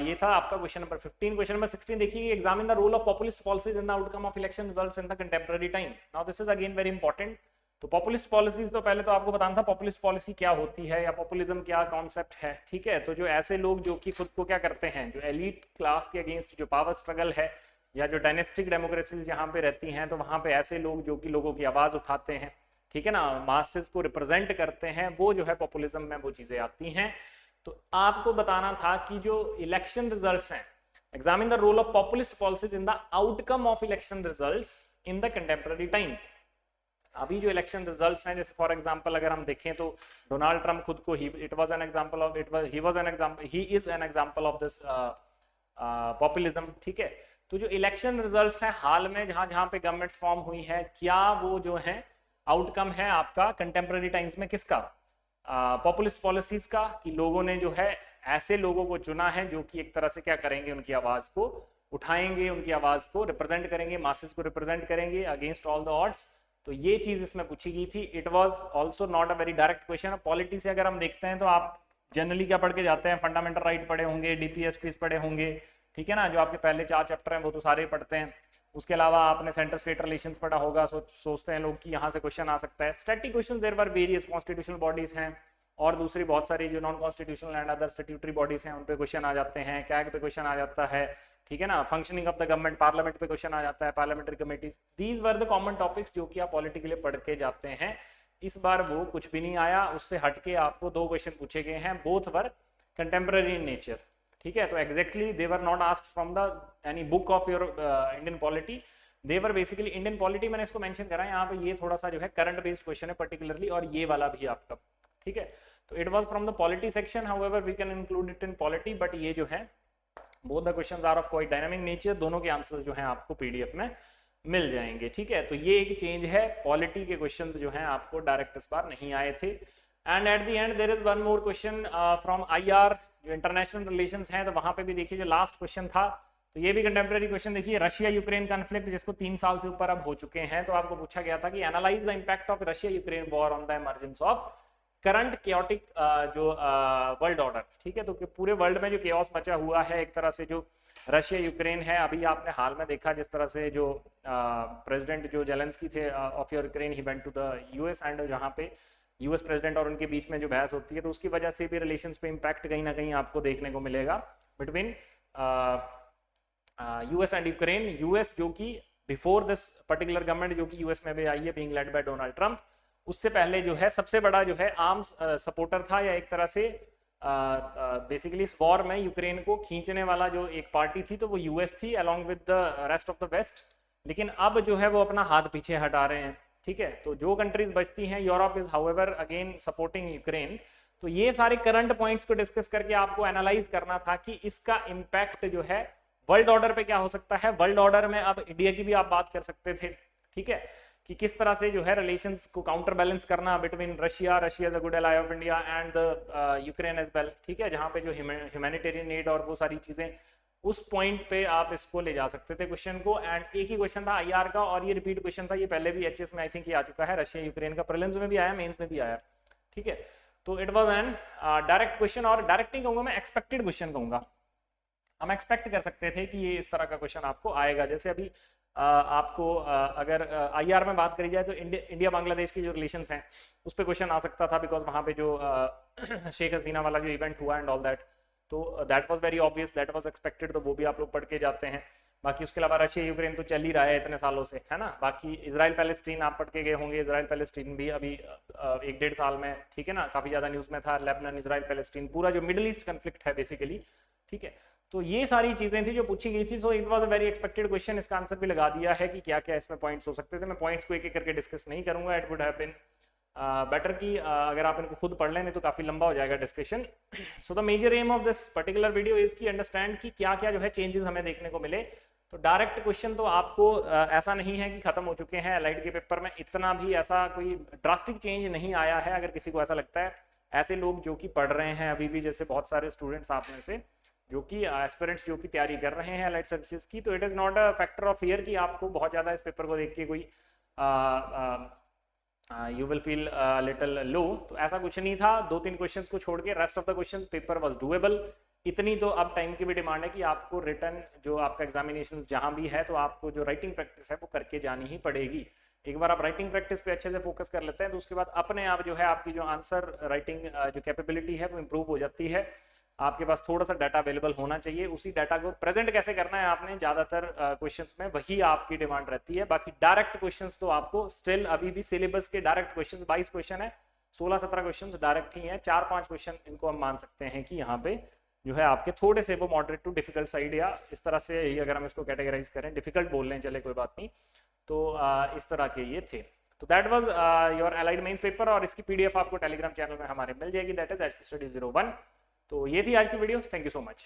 ये था आपका क्वेश्चन नंबर 15। क्वेश्चन नंबर 16 देखिए, examine the role of populist policies in the outcome of election results in the contemporary time. Now this is again very important. तो पॉपुलिस्ट पॉलिसीज, तो पहले तो आपको बताना था पॉपुलिस्ट पॉलिसी क्या होती है या पॉपुलिज्म क्या कॉन्सेप्ट है। ठीक है, तो जो ऐसे लोग जो कि खुद को क्या करते हैं, जो एलीट क्लास के अगेंस्ट जो पावर स्ट्रगल है या जो डायनेस्टिक डेमोक्रेसी जहाँ पे रहती हैं, तो वहाँ पे ऐसे लोग जो कि लोगों की आवाज उठाते हैं, ठीक है ना, मासेस को रिप्रेजेंट करते हैं, वो जो है पॉपुलिज्म में वो चीजें आती हैं। तो आपको बताना था कि जो इलेक्शन रिजल्ट्स हैं, examine the role of populist policies in the outcome of election results in the contemporary times. अभी जो इलेक्शन रिजल्ट्स हैं, जैसे फॉर एग्जांपल अगर हम देखें तो डोनाल्ड ट्रंप खुद को ही he is an example of this populism. ठीक है, तो जो इलेक्शन रिजल्ट्स हैं हाल में जहां जहां पे गवर्नमेंट्स फॉर्म हुई है, क्या वो जो है आउटकम है आपका कंटेम्प्रेरी टाइम्स में किसका, पॉपुलिस्ट पॉलिसीज का, कि लोगों ने जो है ऐसे लोगों को चुना है जो कि एक तरह से क्या करेंगे, उनकी आवाज को उठाएंगे, उनकी आवाज को रिप्रेजेंट करेंगे, मासेस को रिप्रेजेंट करेंगे अगेंस्ट ऑल द ऑड्स। तो ये चीज इसमें पूछी गई थी। It was also not a very direct question. Polity से अगर हम देखते हैं तो आप जनरली क्या पढ़ के जाते हैं, फंडामेंटल राइट पढ़े होंगे, डीपीएसपीस पढ़े होंगे, ठीक है ना, जो आपके पहले 4 चैप्टर हैं वो तो सारे पढ़ते हैं। उसके अलावा आपने सेंटर स्टेट रिलेशंस पढ़ा होगा, सोचते हैं लोग कि यहाँ से क्वेश्चन आ सकता है। Static question there were various constitutional bodies हैं और दूसरी बहुत सारी जो non constitutional and other statutory bodies हैं, उन पे क्वेश्चन आ जाते हैं, कैग पे क्वेश्चन आ जाता है, ठीक है ना, functioning of the government, parliament पे क्वेश्चन आ जाता है, parliamentary committees. These were the common topics जो कि आप पॉलिटी के लिए पढ़ के जाते हैं। इस बार वो कुछ भी नहीं आया, उससे हटके आपको 2 क्वेश्चन पूछे गए हैं, both were contemporary in nature. ठीक है, तो exactly they were not asked from the any book of your Indian polity, they were basically Indian polity. मैंने इसको मेंशन करा है यहाँ पे, ये थोड़ा सा जो है करंट बेस्ड क्वेश्चन है पर्टिकुलरली, और ये वाला भी आपका। ठीक है, तो it was from the polity section, however we can include it in polity, but ये जो है both the questions are of quite dynamic nature, दोनों के आंसर्स जो हैं आपको पीडीएफ में मिल जाएंगे। ठीक है, तो ये एक चेंज है, पॉलिटी के क्वेश्चंस जो हैं आपको डायरेक्ट इस बार नहीं आए थे। And at the end there is one more question from IR, जो इंटरनेशनल रिलेशंस हैं, तो वहां पे भी देखिए जो लास्ट क्वेश्चन था, तो ये भी कंटेम्प्रेरी क्वेश्चन देखिए, रशिया यूक्रेन कॉन्फ्लिक्ट जिसको 3 साल से ऊपर अब हो चुके हैं, तो आपको पूछा गया था कि analyse the impact of Russia Ukraine war on the emergence of current chaotic जो वर्ल्ड ऑर्डर। ठीक है, तो पूरे वर्ल्ड में जो केओस मचा हुआ है, एक तरह से जो रशिया यूक्रेन है, अभी आपने हाल में देखा जिस तरह से जो प्रेसिडेंट जो जेलेंस्की थे of Ukraine, he went to the US, and जहाँ पे यूएस प्रेसिडेंट और उनके बीच में जो बहस होती है, तो उसकी वजह से भी रिलेशंस पे इम्पैक्ट कहीं ना कहीं आपको देखने को मिलेगा between US and Ukraine. US जो कि बिफोर दिस पर्टिकुलर गवर्नमेंट जो कि यूएस में भी आई है, being led by Donald Trump, उससे पहले जो है सबसे बड़ा जो है आर्म्स सपोर्टर था, या एक तरह से बेसिकली इस वॉर में यूक्रेन को खींचने वाला जो एक पार्टी थी, तो वो यूएस थी along with the rest of the west. लेकिन अब जो है वो अपना हाथ पीछे हटा रहे हैं। ठीक है, तो जो कंट्रीज बचती हैं, Europe is however again supporting Ukraine. तो ये सारे करंट पॉइंट्स को डिस्कस करके आपको एनालाइज करना था कि इसका इम्पैक्ट जो है वर्ल्ड ऑर्डर पे क्या हो सकता है। वर्ल्ड ऑर्डर में अब इंडिया की भी आप बात कर सकते थे, ठीक है, कि किस तरह से जो है रिलेशंस को काउंटर बैलेंस करना between Russia is a good ally of India and the Ukraine as well. ठीक है, जहाँ पे जो ह्यूमैनिटेरियन नीड और वो सारी चीजें, उस पॉइंट पे आप इसको ले जा सकते थे क्वेश्चन को। एंड एक ही क्वेश्चन था आईआर का, और ये रिपीट क्वेश्चन था, ये पहले भी एचएस में आई थिंक ये आ चुका है, रशिया यूक्रेन का प्रीलिम्स में भी आया, मेंस में भी आया। ठीक है, तो it was N direct question, और डायरेक्ट नहीं कहूंगा मैं, एक्सपेक्टेड क्वेश्चन कहूंगा। हम एक्सपेक्ट कर सकते थे कि ये इस तरह का क्वेश्चन आपको आएगा। जैसे अभी आपको अगर आईआर में बात करी जाए तो इंडिया बांग्लादेश की जो रिलेशंस हैं उस पर क्वेश्चन आ सकता था, बिकॉज वहाँ पे जो शेख हसीना वाला जो इवेंट हुआ एंड ऑल दैट, तो that was very obvious, that was expected, तो वो भी आप लोग पढ़ के जाते हैं। बाकी उसके अलावा रशिया यूक्रेन तो चल ही रहा है इतने सालों से, है ना। बाकी इजराइल पैलेस्टीन आप पढ़ के गए होंगे, इजराइल पैलेस्टीन भी अभी 1-1.5 साल में, ठीक है ना, काफी ज्यादा न्यूज में था, लेबनान इजराइल पैलेस्टीन, पूरा जो मिडिल ईस्ट कन्फ्लिक्ट है बेसिकली। ठीक है, तो ये सारी चीजें थी जो पूछी गई थी। So it was a very expected question. इसका आंसर भी लगा दिया है कि क्या क्या इसमें पॉइंट्स हो सकते थे। मैं पॉइंट्स को एक एक करके डिस्कस नहीं करूंगा, it would have been better कि अगर आप इनको खुद पढ़ लें, नहीं तो काफी लंबा हो जाएगा discussion. So the major aim of this particular video is की अंडरस्टैंड कि क्या क्या जो है चेंजेस हमें देखने को मिले। तो डायरेक्ट क्वेश्चन तो आपको ऐसा नहीं है कि खत्म हो चुके हैं एलाइड के पेपर में, इतना भी ऐसा कोई ड्रास्टिक चेंज नहीं आया है। अगर किसी को ऐसा लगता है, ऐसे लोग जो कि पढ़ रहे हैं अभी भी, जैसे बहुत सारे स्टूडेंट्स आप में से जो कि एस्पिरेंट्स जो कि तैयारी कर रहे हैं एलाइड सर्विसेज की, तो it is not a factor of fear कि आपको बहुत ज़्यादा इस पेपर को देख के कोई यू विल फील लिटिल लो। तो ऐसा कुछ नहीं था। 2-3 क्वेश्चंस को छोड़ के rest of the questions paper was doable. इतनी तो अब टाइम की भी डिमांड है कि आपको रिटर्न जो आपका एग्जामिनेशन जहां भी है, तो आपको जो राइटिंग प्रैक्टिस है वो करके जानी ही पड़ेगी। एक बार आप राइटिंग प्रैक्टिस पे अच्छे से फोकस कर लेते हैं, तो उसके बाद अपने आप जो है आपकी जो आंसर राइटिंग जो कैपेबिलिटी है वो इंप्रूव हो जाती है। आपके पास थोड़ा सा डाटा अवेलेबल होना चाहिए। उसी डाटा को प्रेजेंट कैसे करना है आपने, ज्यादातर क्वेश्चंस में वही आपकी डिमांड रहती है। बाकी डायरेक्ट क्वेश्चंस तो आपको स्टिल अभी भी सिलेबस के डायरेक्ट क्वेश्चंस 22 क्वेश्चन है, 16-17 क्वेश्चंस डायरेक्ट ही हैं। 4-5 क्वेश्चन इनको हम मान सकते हैं कि यहाँ पे जो है आपके थोड़े से वो मॉडरेट टू डिफिकल्ट साइड, या इस तरह से ही अगर हम इसको कैटेगराइज करें, डिफिकल्ट बोल लें चले कोई बात नहीं, तो इस तरह के ये थे। तो that was your allied mains paper, और इसकी पीडीएफ आपको टेलीग्राम चैनल में हमारे मिल जाएगी, दैट इज HP Study 01। तो ये थी आज की video. Thank you so much.